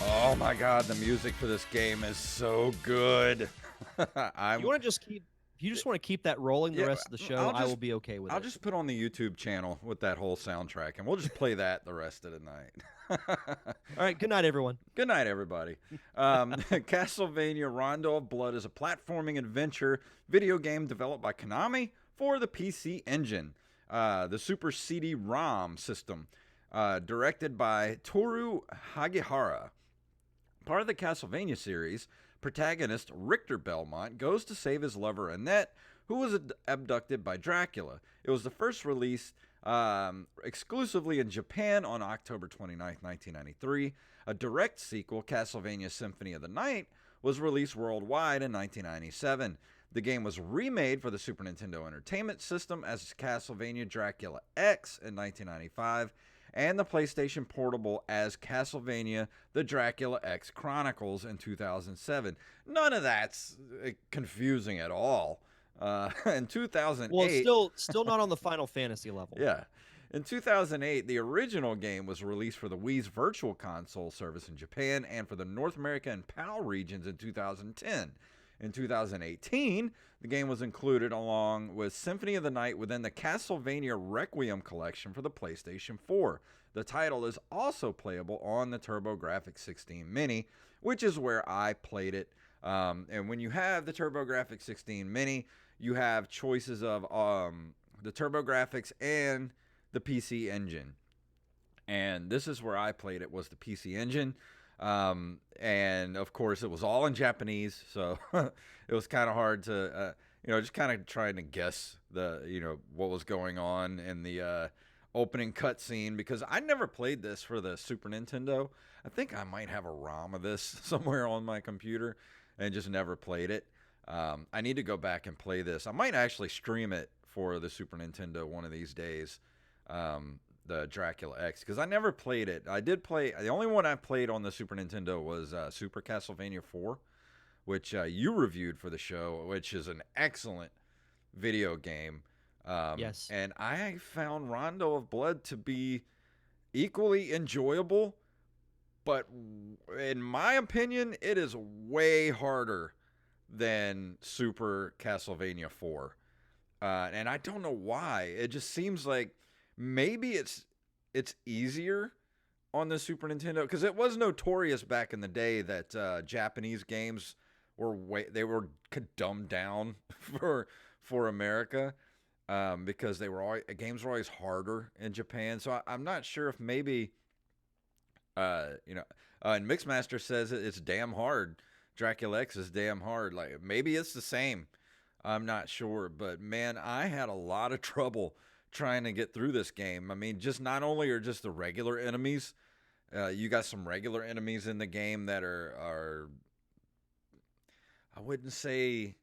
oh my god, the music for this game is so good. You want to just keep If you just want to keep that rolling the rest of the show, I will be okay with it. I'll just put on the YouTube channel with that whole soundtrack, and we'll just play that the rest of the night. All right, good night, everyone. Good night, everybody. Castlevania Rondo of Blood is a platforming adventure video game developed by Konami for the PC Engine, the Super CD-ROM system, directed by Toru Hagihara. Part of the Castlevania series, protagonist Richter Belmont goes to save his lover Annette, who was abducted by Dracula. It was the first release exclusively in Japan on October 29, 1993. A direct sequel, Castlevania Symphony of the Night, was released worldwide in 1997. The game was remade for the Super Nintendo Entertainment System as Castlevania Dracula X in 1995, and the PlayStation Portable as Castlevania The Dracula X Chronicles in 2007. None of that's confusing at all. In 2008... Well, still not on the Final Fantasy level. Yeah. In 2008, the original game was released for the Wii's Virtual Console service in Japan and for the North America and PAL regions in 2010. In 2018, the game was included along with Symphony of the Night within the Castlevania Requiem collection for the PlayStation 4. The title is also playable on the Turbo-Grafx 16 Mini, which is where I played it. And when you have the Turbo-Grafx 16 Mini, you have choices of the Turbo-Grafx and the PC Engine. And this is where I played it, was the PC Engine. And of course it was all in Japanese, so it was kind of hard to, just kind of trying to guess what was going on in the opening cutscene, because I never played this for the Super Nintendo. I think I might have a ROM of this somewhere on my computer and just never played it. I need to go back and play this. I might actually stream it for the Super Nintendo one of these days. The Dracula X, because I never played it. I did play, the only one I played on the Super Nintendo was Super Castlevania 4, which you reviewed for the show, which is an excellent video game. Yes. And I found Rondo of Blood to be equally enjoyable, but in my opinion, it is way harder than Super Castlevania 4. And I don't know why. It just seems like maybe it's easier on the Super Nintendo, because it was notorious back in the day that Japanese games were dumbed down for America, because games were always harder in Japan. So I'm not sure if maybe and Mixmaster says it's damn hard. Dracula X is damn hard. Like, maybe it's the same. I'm not sure, but man, I had a lot of trouble trying to get through this game. I mean, just not only are just the regular enemies, you got some regular enemies in the game that are I wouldn't say,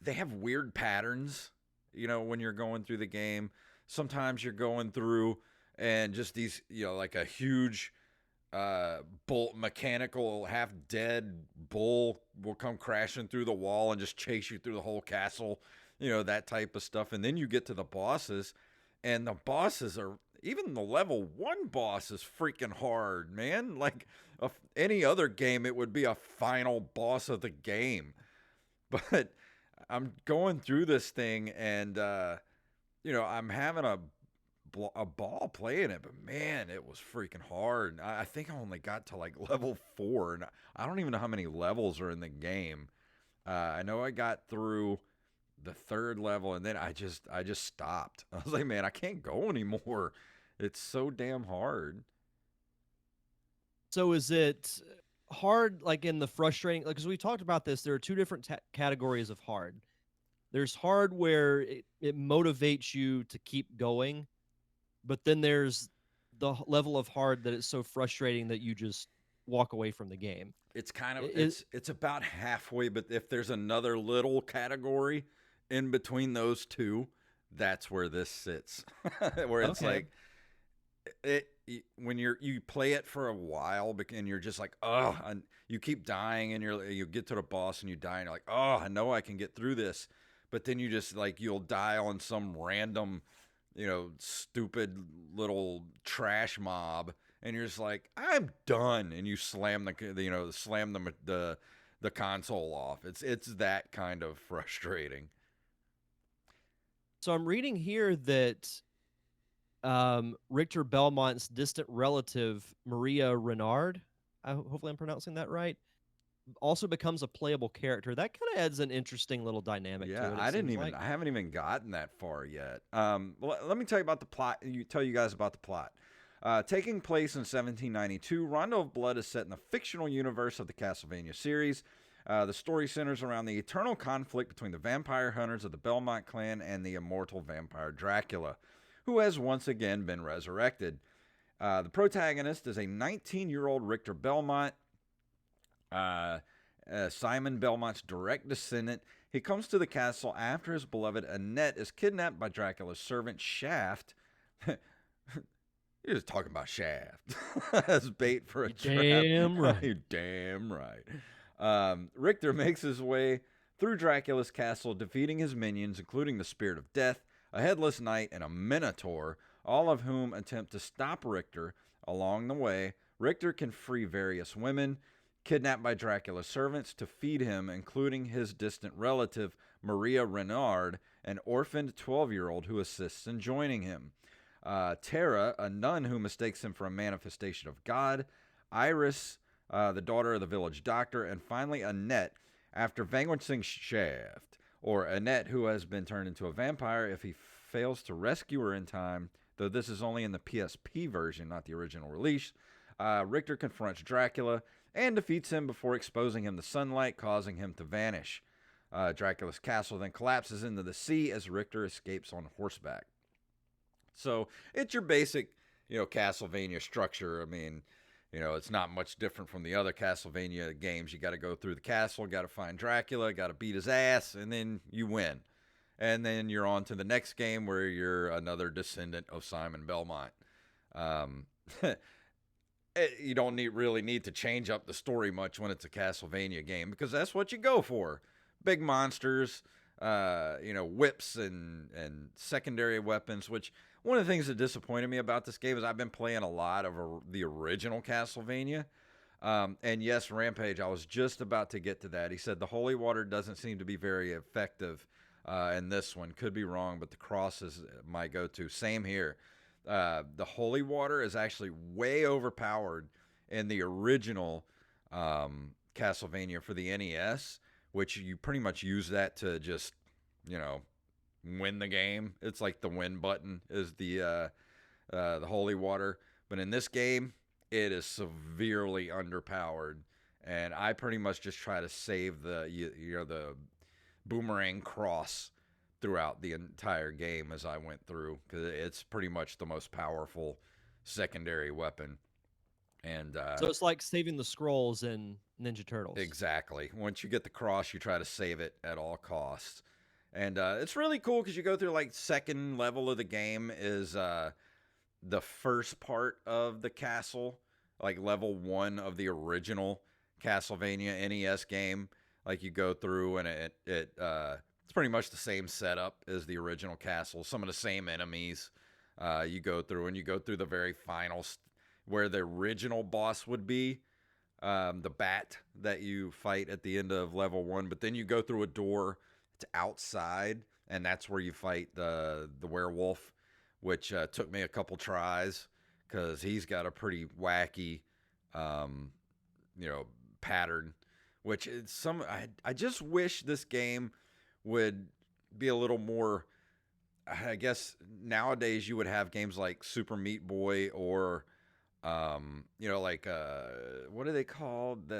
they have weird patterns, when you're going through the game. Sometimes you're going through and just these, like a huge mechanical half-dead bull will come crashing through the wall and just chase you through the whole castle. that type of stuff. And then you get to the bosses, and the bosses are, even the level 1 boss is freaking hard, man. Like any other game, it would be a final boss of the game. But I'm going through this thing, and I'm having a ball playing it, but man, it was freaking hard. I think I only got to like level 4, and I don't even know how many levels are in the game. I know I got through the 3rd level, and then I just stopped. I was like, man, I can't go anymore. It's so damn hard. So is it hard, like in the frustrating? Like, because we talked about this, there are two different categories of hard. There's hard where it motivates you to keep going, but then there's the level of hard that it's so frustrating that you just walk away from the game. It's kind of it's about halfway, but if there's another little category in between those two, that's where this sits. Where it's like when you play it for a while and you're just like, oh, and you keep dying, and you get to the boss and you die, and you're like, oh, I know I can get through this, but then you just like you'll die on some random, stupid little trash mob, and you're just like, I'm done, and you slam the console off. It's that kind of frustrating. So I'm reading here that Richter Belmont's distant relative Maria Renard, hopefully I'm pronouncing that right, also becomes a playable character. That kind of adds an interesting little dynamic to it. I haven't even gotten that far yet. Let me tell you about the plot. Tell you guys about the plot. Taking place in 1792, Rondo of Blood is set in the fictional universe of the Castlevania series. The story centers around the eternal conflict between the vampire hunters of the Belmont clan and the immortal vampire Dracula, who has once again been resurrected. The protagonist is a 19-year-old Richter Belmont, Simon Belmont's direct descendant. He comes to the castle after his beloved Annette is kidnapped by Dracula's servant Shaft. You're just talking about Shaft as bait for a trap. Damn right. You're damn right. Richter makes his way through Dracula's castle, defeating his minions, including the Spirit of Death, a Headless Knight, and a Minotaur, all of whom attempt to stop Richter. Along the way, Richter can free various women kidnapped by Dracula's servants to feed him, including his distant relative, Maria Renard, an orphaned 12-year-old who assists in joining him. Tara, a nun who mistakes him for a manifestation of God. Iris, the daughter of the village doctor. And finally, Annette, after vanquishing Shaft, or Annette, who has been turned into a vampire if he fails to rescue her in time, though this is only in the PSP version, not the original release. Richter confronts Dracula and defeats him before exposing him to sunlight, causing him to vanish. Dracula's castle then collapses into the sea as Richter escapes on horseback. So it's your basic, Castlevania structure. I mean, it's not much different from the other Castlevania games. You got to go through the castle, got to find Dracula, got to beat his ass, and then you win. And then you're on to the next game where you're another descendant of Simon Belmont. You don't really need to change up the story much when it's a Castlevania game, because that's what you go for. Big monsters, whips and secondary weapons, which one of the things that disappointed me about this game is I've been playing a lot of the original Castlevania. And yes, Rampage, I was just about to get to that. He said the holy water doesn't seem to be very effective in this one. Could be wrong, but the cross is my go-to. Same here. The holy water is actually way overpowered in the original Castlevania for the NES, which you pretty much use that to just, win the game. It's like the win button is the holy water. But in this game, it is severely underpowered, and I pretty much just try to save the boomerang cross throughout the entire game as I went through, because it's pretty much the most powerful secondary weapon. And so it's like saving the scrolls in Ninja Turtles. Exactly. Once you get the cross, you try to save it at all costs. And it's really cool because you go through like second level of the game is the first part of the castle, like level 1 of the original Castlevania NES game. Like you go through and it it's pretty much the same setup as the original castle. Some of the same enemies you go through, and you go through the very final where the original boss would be, the bat that you fight at the end of level 1. But then you go through a door to outside, and that's where you fight the werewolf, which took me a couple tries because he's got a pretty wacky, um, pattern. Which is I just wish this game would be a little more. I guess nowadays you would have games like Super Meat Boy or, like what are they called?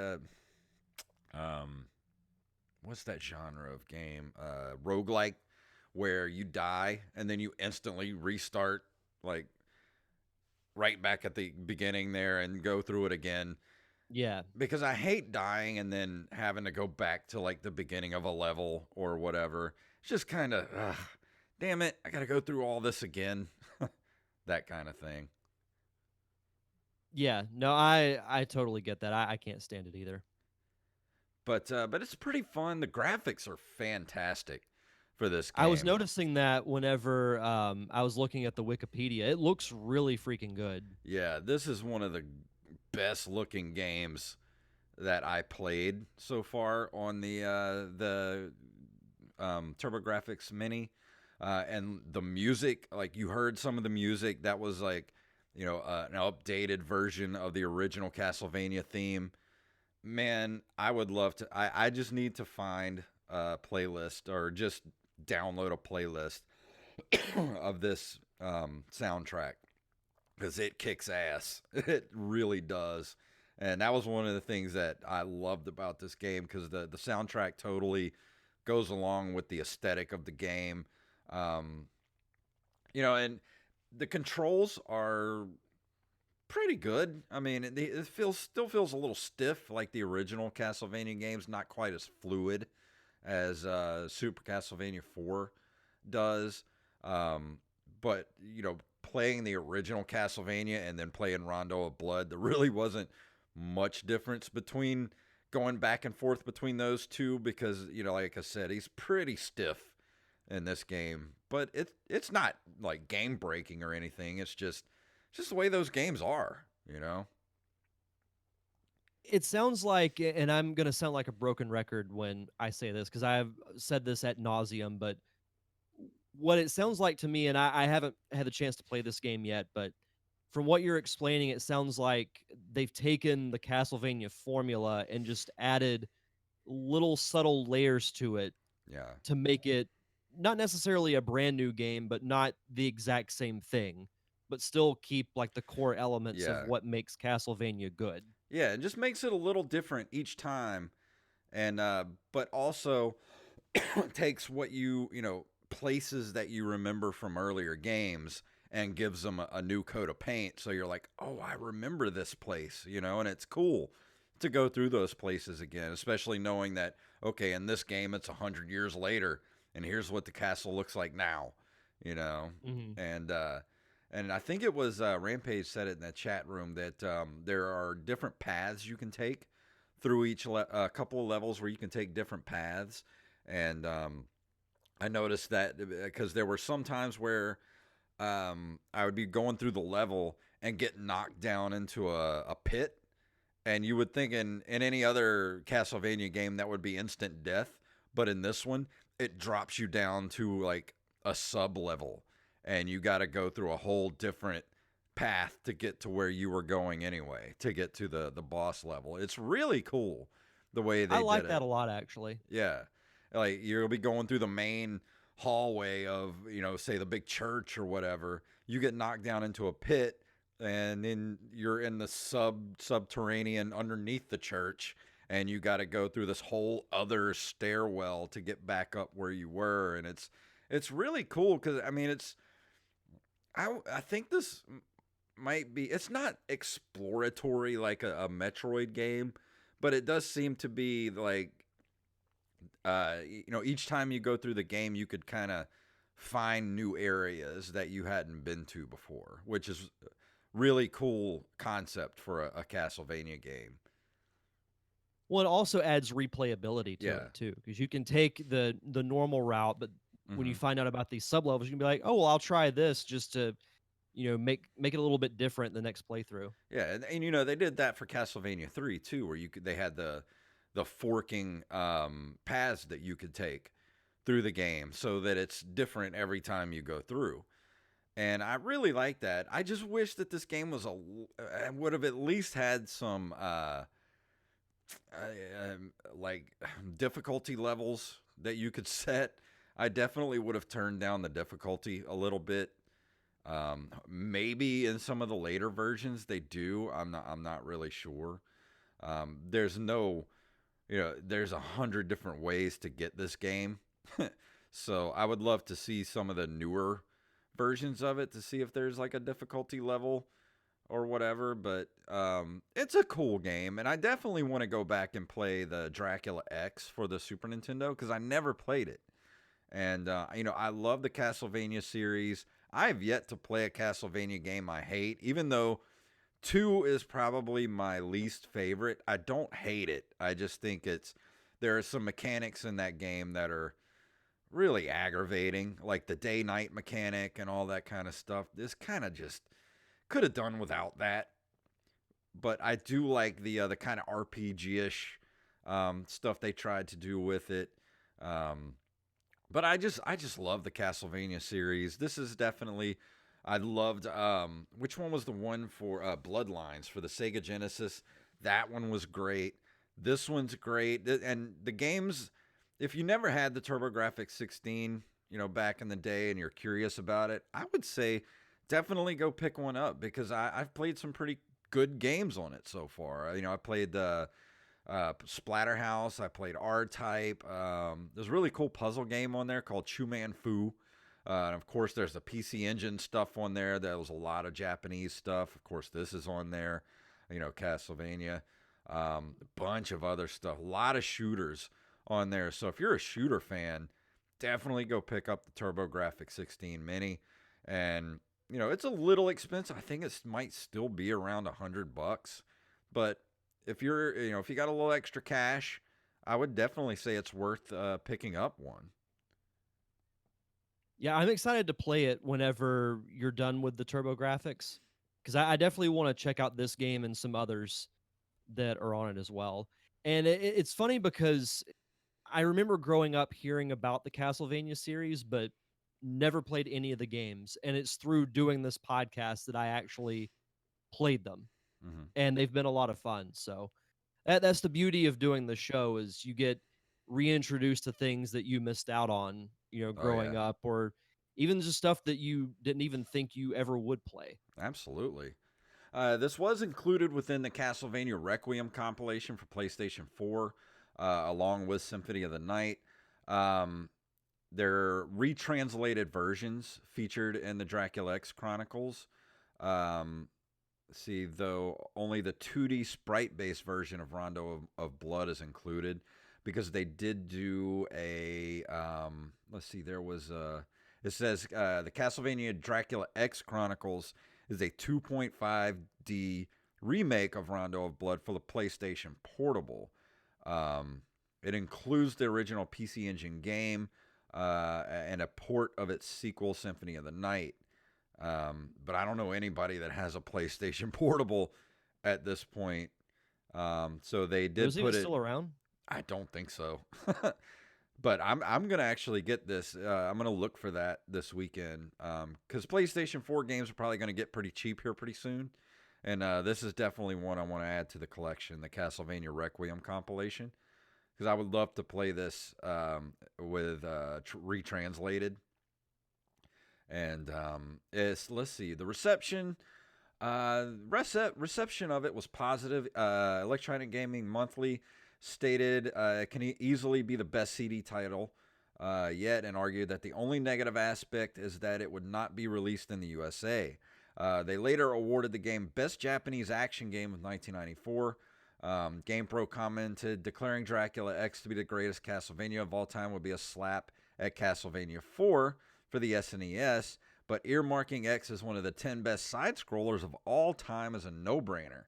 Um, what's that genre of game? Roguelike, where you die and then you instantly restart, like right back at the beginning there and go through it again. Yeah. Because I hate dying and then having to go back to like the beginning of a level or whatever. It's just kind of, damn it, I got to go through all this again. That kind of thing. Yeah. No, I totally get that. I can't stand it either. But it's pretty fun. The graphics are fantastic for this I was game. noticing that whenever I was looking at the Wikipedia, it looks really freaking good. Yeah, this is one of the best looking games that I played so far on the Turbo-Grafx Mini, and the music. Like you heard some of the music that was like, an updated version of the original Castlevania theme. Man, I would love to. I just need to find a playlist or just download a playlist of this soundtrack because it kicks ass. It really does. And that was one of the things that I loved about this game because the soundtrack totally goes along with the aesthetic of the game. Um, and the controls are pretty good. I mean, it still feels a little stiff like the original Castlevania games, not quite as fluid as Super Castlevania 4 does. But playing the original Castlevania and then playing Rondo of Blood, there really wasn't much difference between going back and forth between those two because like I said, he's pretty stiff in this game, but it's not like game breaking or anything. It's just the way those games are. It sounds like, and I'm going to sound like a broken record when I say this because I've said this ad nauseum, but what it sounds like to me, and I haven't had the chance to play this game yet, but from what you're explaining, it sounds like they've taken the Castlevania formula and just added little subtle layers to it Yeah. to make it not necessarily a brand new game, but not the exact same thing, but still keep like the core elements of Yeah. what makes Castlevania good. Yeah, it just makes it a little different each time. And but also takes what places that you remember from earlier games and gives them a new coat of paint. So you're like, oh, I remember this place, and it's cool to go through those places again, especially knowing that, okay, in this game, it's 100 years later, and here's what the castle looks like now, Mm-hmm. and I think it was Rampage said it in the chat room that there are different paths you can take through each couple of levels where you can take different paths. And I noticed that because there were some times where I would be going through the level and get knocked down into a pit. And you would think in any other Castlevania game that would be instant death. But in this one, it drops you down to like a sub level. And you got to go through a whole different path to get to where you were going anyway, to get to the boss level. It's really cool the way they I like did it. that a lot, actually. Yeah. Like you'll be going through the main hallway of, say the big church or whatever. You get knocked down into a pit and then you're in the subterranean underneath the church and you got to go through this whole other stairwell to get back up where you were, and it's really cool cuz I mean I think this might be, it's not exploratory like a Metroid game, but it does seem to be like each time you go through the game, you could kind of find new areas that you hadn't been to before, which is really cool concept for a Castlevania game. Well, it also adds replayability to Yeah. it too, because you can take the normal route, but when you Hmm. find out about these sub levels, you can be like, oh well, I'll try this just to make it a little bit different the next playthrough. Yeah, and they did that for Castlevania 3 too, where they had the forking paths that you could take through the game so that it's different every time you go through. And I really like that. I just wish that this game would have at least had some like difficulty levels that you could set. I definitely would have turned down the difficulty a little bit. Maybe in some of the later versions they do. I'm not really sure. There's no, there's 100 different ways to get this game. So I would love to see some of the newer versions of it to see if there's like a difficulty level or whatever. But it's a cool game, and I definitely want to go back and play the Dracula X for the Super Nintendo because I never played it. And I love the Castlevania series. I have yet to play a Castlevania game I hate, even though 2 is probably my least favorite. I don't hate it. I just think there are some mechanics in that game that are really aggravating, like the day-night mechanic and all that kind of stuff. This kind of just could have done without that. But I do like the kind of RPG-ish stuff they tried to do with it. But I just love the Castlevania series. This is definitely I loved which one was the one for Bloodlines for the Sega Genesis? That one was great. This one's great. And the games, if you never had the Turbo-Grafx 16, back in the day and you're curious about it, I would say definitely go pick one up because I've played some pretty good games on it so far. I played the Splatterhouse. I played R-Type. There's a really cool puzzle game on there called Chu Man Fu. And of course, there's the PC Engine stuff on there. There was a lot of Japanese stuff. Of course, this is on there. Castlevania. A bunch of other stuff. A lot of shooters on there. So if you're a shooter fan, definitely go pick up the Turbo-Grafx 16 Mini. And it's a little expensive. I think it might still be around $100, but if if you got a little extra cash, I would definitely say it's worth picking up one. Yeah, I'm excited to play it whenever you're done with the Turbo-Grafx because I definitely want to check out this game and some others that are on it as well. And it's funny because I remember growing up hearing about the Castlevania series, but never played any of the games. And it's through doing this podcast that I actually played them, Mm-hmm. and they've been a lot of fun. So that's the beauty of doing the show is you get reintroduced to things that you missed out on, Oh yeah, growing up, or even just stuff that you didn't even think you ever would play. absolutely. This was included within the Castlevania Requiem compilation for PlayStation 4, along with Symphony of the Night. Um, Their retranslated versions featured in the Dracula X Chronicles. Um, See, though, only the 2D sprite-based version of Rondo of Blood is included because they did do a. Let's see, there was a. It says the Castlevania Dracula X Chronicles is a 2.5D remake of Rondo of Blood for the PlayStation Portable. It includes the original PC Engine game and a port of its sequel, Symphony of the Night. But I don't know anybody that has a PlayStation Portable at this point. So they Was did it even put it. still around? I don't think so. But I'm gonna actually get this. I'm gonna look for that this weekend. Because PlayStation 4 games are probably gonna get pretty cheap here pretty soon. And this is definitely one I want to add to the collection, the Castlevania Requiem compilation. Because I would love to play this with retranslated. And let's see, the reception of it was positive. Electronic Gaming Monthly stated it can easily be the best CD title yet, and argued that the only negative aspect is that it would not be released in the USA. They later awarded the game Best Japanese Action Game of 1994. GamePro commented, declaring Dracula X to be the greatest Castlevania of all time would be a slap at Castlevania 4 for the SNES, but earmarking X as one of the 10 best side-scrollers of all time is a no-brainer.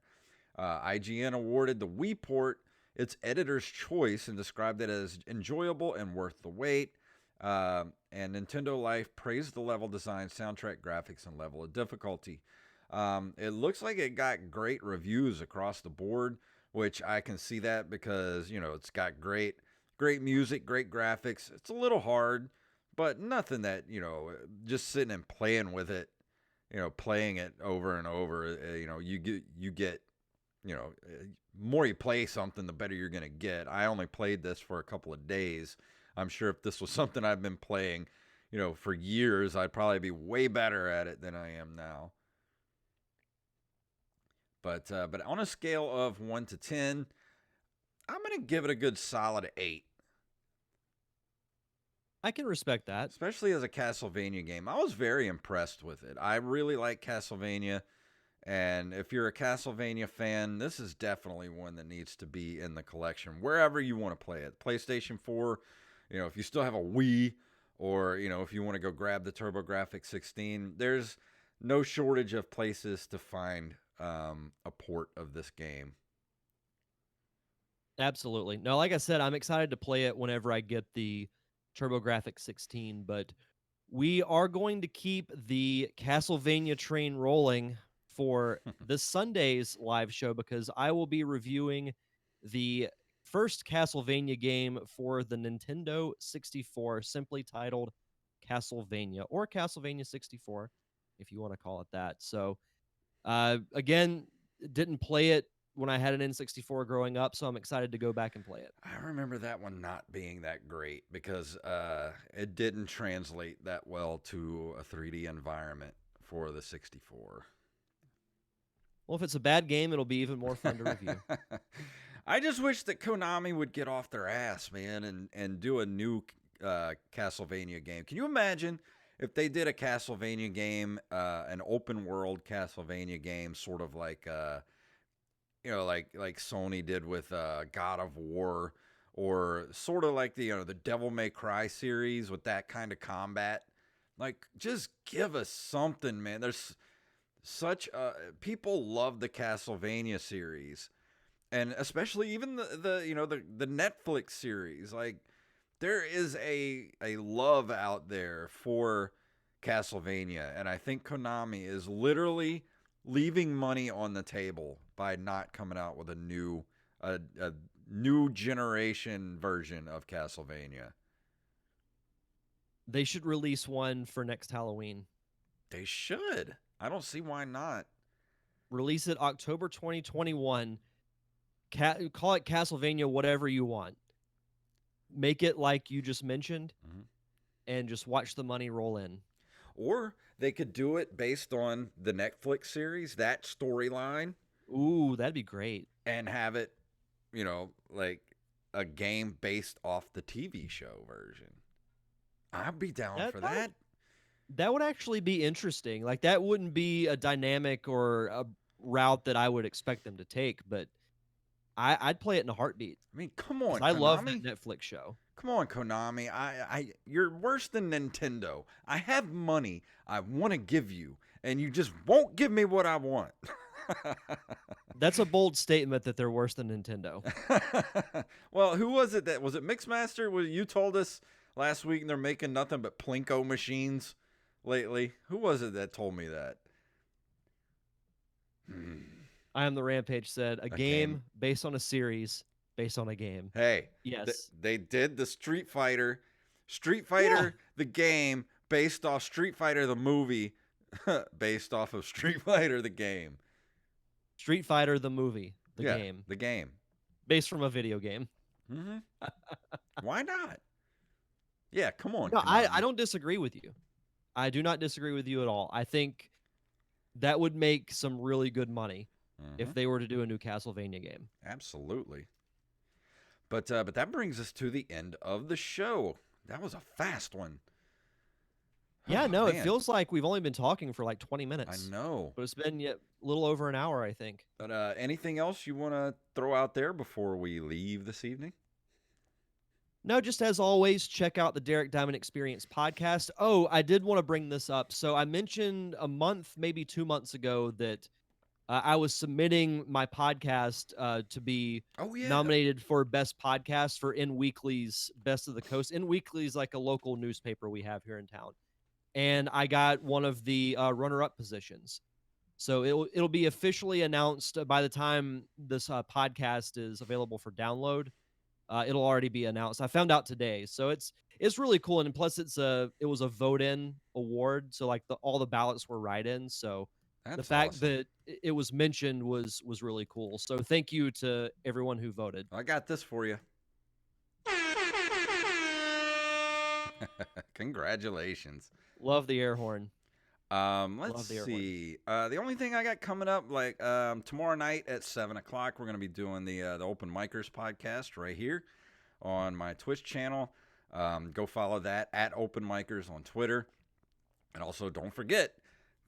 IGN awarded the Wii port its editor's choice and described it as enjoyable and worth the wait. And Nintendo Life praised the level design, soundtrack, graphics, and level of difficulty. It looks like it got great reviews across the board, which I can see that because it's got great music, great graphics. It's a little hard, but nothing that just sitting and playing with it, playing it over and over. You get more you play something, the better you're gonna get. I only played this for a couple of days. I'm sure if this was something I've been playing, for years, I'd probably be way better at it than I am now. But on a scale of 1 to 10, I'm going to give it a good solid 8. I can respect that. Especially as a Castlevania game. I was very impressed with it. I really like Castlevania. And if you're a Castlevania fan, this is definitely one that needs to be in the collection, wherever you want to play it. PlayStation 4, if you still have a Wii, or, if you want to go grab the Turbo-Grafx 16, there's no shortage of places to find a port of this game. Absolutely. No, like I said, I'm excited to play it whenever I get the Turbo-Grafx 16, but we are going to keep the Castlevania train rolling for this Sunday's live show because I will be reviewing the first Castlevania game for the Nintendo 64, simply titled Castlevania, or Castlevania 64, if you want to call it that. So, again, didn't play it when I had an N64 growing up, so I'm excited to go back and play it. I remember that one not being that great because it didn't translate that well to a 3D environment for the 64. Well, if it's a bad game, it'll be even more fun to review. I just wish that Konami would get off their ass, man, and do a new Castlevania game. Can you imagine if they did a Castlevania game, an open world Castlevania game, sort of like like Sony did with God of War, or sort of like the Devil May Cry series with that kind of combat? Like, just give us something, man. There's such people love the Castlevania series, and especially even the Netflix series. Like, there is a love out there for Castlevania, and I think Konami is literally leaving money on the table by not coming out with a new generation version of Castlevania. They should release one for next Halloween. They should. I don't see why not. Release it October 2021. Call it Castlevania whatever you want. Make it like you just mentioned, and just watch the money roll in. Or they could do it based on the Netflix series, that storyline. Ooh, that'd be great. And have it, like a game based off the TV show version. I'd be down for that. That would actually be interesting. Like, that wouldn't be a dynamic or a route that I would expect them to take, but I'd play it in a heartbeat. I mean, come on, I love that Netflix show. Come on, Konami. You're worse than Nintendo. I have money I want to give you, and you just won't give me what I want. That's a bold statement that they're worse than Nintendo. Well, who was it? Was it Mixmaster? You told us last week they're making nothing but Plinko machines lately. Who was it that told me that? I Am the Rampage said, a game based on a series based on a game. Hey, yes, they did the Street Fighter the game based off Street Fighter the movie, based off of Street Fighter the game. Street Fighter the movie, the game, based from a video game. Why not? Yeah, come on. No, I don't disagree with you. I do not disagree with you at all. I think that would make some really good money if they were to do a new Castlevania game. Absolutely. But that brings us to the end of the show. That was a fast one. Yeah, no, man. It feels like we've only been talking for like 20 minutes. I know. But it's been a little over an hour, I think. But anything else you want to throw out there before we leave this evening? No, just as always, check out the Derek Diamond Experience podcast. Oh, I did want to bring this up. So I mentioned a month, maybe 2 months ago, that I was submitting my podcast to be nominated for Best Podcast for In Weekly's Best of the Coast. In Weekly's like a local newspaper we have here in town. And I got one of the runner-up positions. So it'll be officially announced by the time this podcast is available for download. It'll already be announced. I found out today, so it's really cool. And plus, it was a vote-in award, so like all the ballots were write-ins. So the fact that it was mentioned was really cool. So thank you to everyone who voted. I got this for you. Congratulations. Love the air horn. Let's see. The only thing I got coming up, like tomorrow night at 7 o'clock, we're going to be doing the Open Micers podcast right here on my Twitch channel. Go follow that at Open Micers on Twitter. And also don't forget,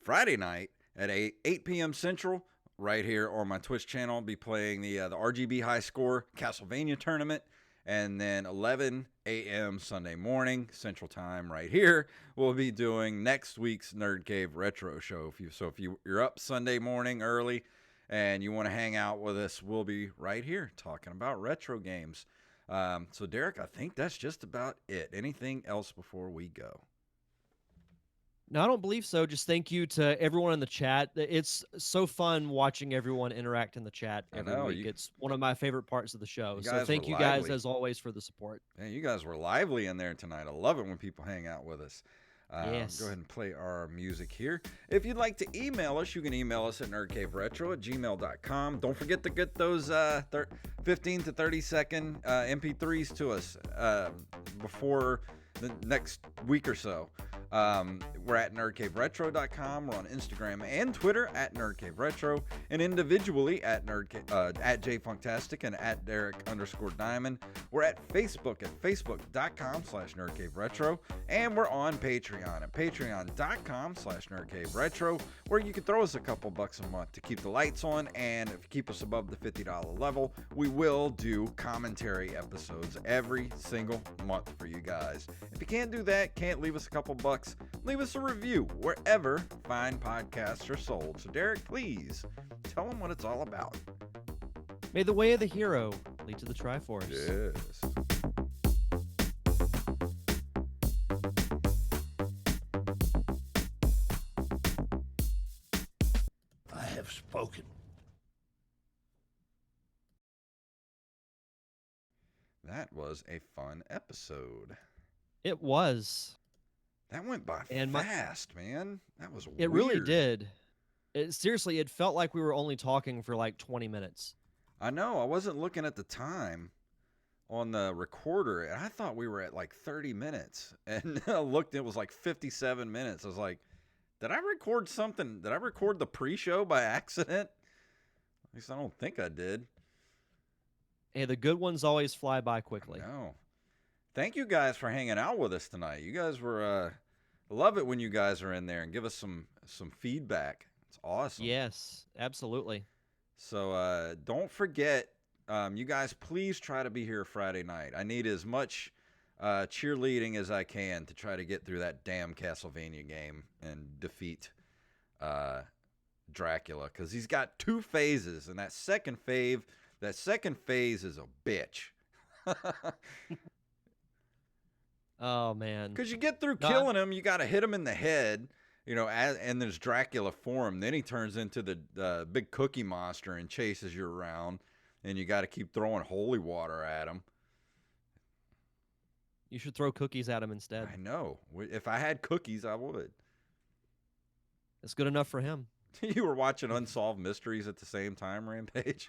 Friday night at 8 p.m. Central, right here on my Twitch channel, I'll be playing the RGB High Score Castlevania tournament. And then 11 a.m. Sunday morning, Central Time, right here, we'll be doing next week's Nerd Cave Retro Show. If you're up Sunday morning early and you want to hang out with us, we'll be right here talking about retro games. So, Derek, I think that's just about it. Anything else before we go? No, I don't believe so. Just thank you to everyone in the chat. It's so fun watching everyone interact in the chat every week. It's one of my favorite parts of the show. So thank you guys, as always, for the support. Yeah, you guys were lively in there tonight. I love it when people hang out with us. Yes. Go ahead and play our music here. If you'd like to email us, you can email us at nerdcaveretro@gmail.com. Don't forget to get those 15 to 30 second MP3s to us before the next week or so. We're at nerdcaveretro.com. We're on Instagram and Twitter at nerdcaveretro, and individually at JayFunktastic and at Derek_Diamond. We're at Facebook at facebook.com/nerdcaveretro, and we're on Patreon at patreon.com/nerdcaveretro, where you can throw us a couple bucks a month to keep the lights on, and if you keep us above the $50 level, we will do commentary episodes every single month for you guys. If you can't do that, can't leave us a couple bucks, leave us a review wherever fine podcasts are sold. So, Derek, please tell them what it's all about. May the way of the hero lead to the Triforce. Yes. I have spoken. That was a fun episode. It was. That went by fast, man. That was weird. It really did. Seriously, it felt like we were only talking for like 20 minutes. I know. I wasn't looking at the time on the recorder, and I thought we were at like 30 minutes. And I looked, it was like 57 minutes. I was like, did I record something? Did I record the pre-show by accident? At least I don't think I did. Hey, the good ones always fly by quickly. No. Thank you guys for hanging out with us tonight. You guys were, I love it when you guys are in there and give us some feedback. It's awesome. Yes, absolutely. So don't forget, you guys, please try to be here Friday night. I need as much cheerleading as I can to try to get through that damn Castlevania game and defeat Dracula, because he's got 2 phases, and that second phase is a bitch. Oh, man. Because you get through killing him, you got to hit him in the head, and there's Dracula for him. Then he turns into the big cookie monster and chases you around, and you got to keep throwing holy water at him. You should throw cookies at him instead. I know. If I had cookies, I would. It's good enough for him. You were watching Unsolved Mysteries at the same time, Rampage?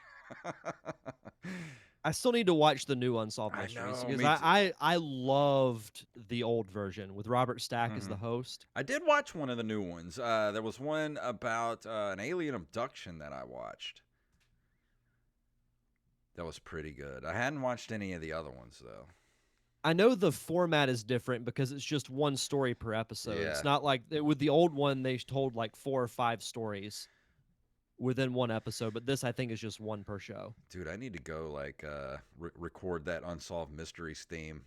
I still need to watch the new Unsolved Mysteries, because I loved the old version with Robert Stack as the host. I did watch one of the new ones. There was one about an alien abduction that I watched. That was pretty good. I hadn't watched any of the other ones, though. I know the format is different because it's just one story per episode. Yeah. It's not like with the old one, they told like 4 or 5 stories within one episode, but this I think is just one per show. Dude, I need to go like record that Unsolved Mysteries theme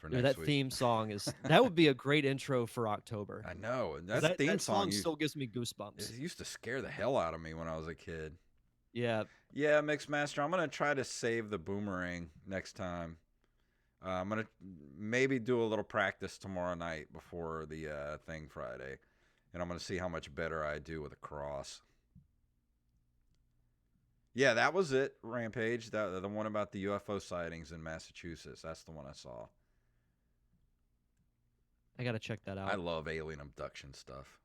for Dude, next that week. theme song that would be a great intro for October. I know. That theme song still gives me goosebumps. It used to scare the hell out of me when I was a kid. Yeah. Yeah, Mixmaster, I'm going to try to save the boomerang next time. I'm going to maybe do a little practice tomorrow night before the thing Friday. And I'm going to see how much better I do with a cross. Yeah, that was it, Rampage. The one about the UFO sightings in Massachusetts. That's the one I saw. I got to check that out. I love alien abduction stuff.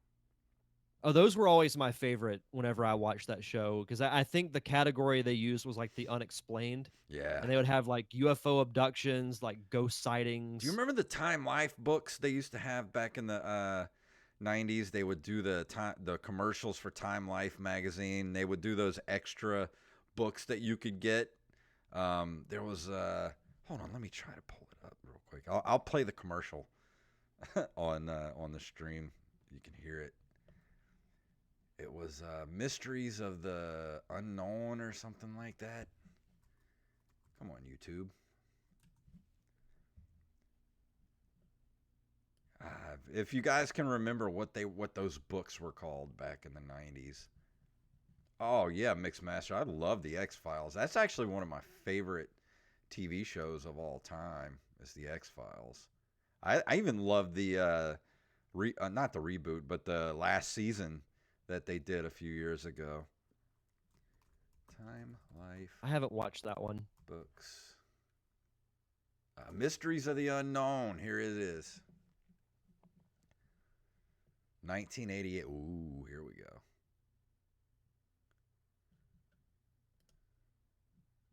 Oh, those were always my favorite whenever I watched that show, because I think the category they used was like the unexplained. Yeah. And they would have like UFO abductions, like ghost sightings. Do you remember the Time Life books they used to have back in the 90s? They would do the commercials for Time Life magazine. They would do those extra books that you could get. There was hold on, let me try to pull it up real quick. I'll play the commercial on the stream. You can hear it. It was Mysteries of the Unknown or something like that. Come on, YouTube. If you guys can remember what those books were called back in the 90s. Oh, yeah, Mixmaster. I love the X-Files. That's actually one of my favorite TV shows of all time is the X-Files. I even love the, not the reboot, but the last season that they did a few years ago. Time Life. I haven't watched that one. Books. Mysteries of the Unknown. Here it is. 1988. Ooh, here we go.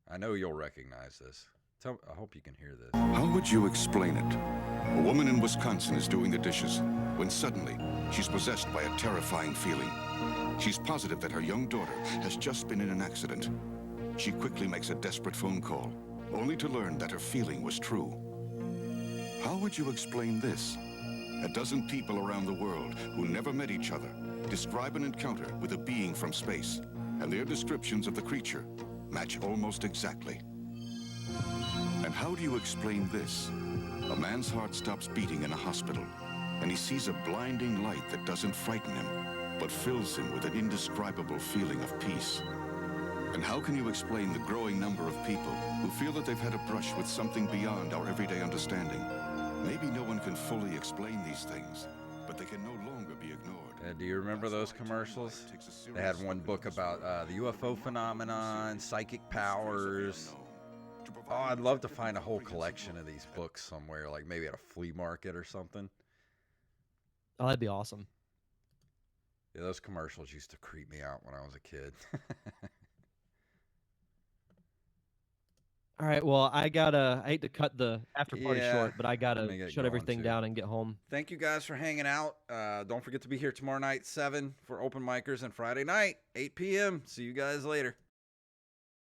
I know you'll recognize this. I hope you can hear this. How would you explain it? A woman in Wisconsin is doing the dishes when suddenly she's possessed by a terrifying feeling. She's positive that her young daughter has just been in an accident. She quickly makes a desperate phone call, only to learn that her feeling was true. How would you explain this? A dozen people around the world who never met each other describe an encounter with a being from space, and their descriptions of the creature match almost exactly. And how do you explain this? A man's heart stops beating in a hospital, and he sees a blinding light that doesn't frighten him, but fills him with an indescribable feeling of peace. And how can you explain the growing number of people who feel that they've had a brush with something beyond our everyday understanding? Maybe no one can fully explain these things, but they can no longer be ignored. Do you remember those commercials? They had one book about the UFO phenomenon, psychic powers. Oh, I'd love to find a whole collection of these books somewhere, like maybe at a flea market or something. Oh, that'd be awesome. Yeah, those commercials used to creep me out when I was a kid. All right, well, I hate to cut the after party short, but I gotta shut everything down and get home. Thank you guys for hanging out. Don't forget to be here tomorrow night, 7 for open micers, and Friday night, 8 p.m. See you guys later.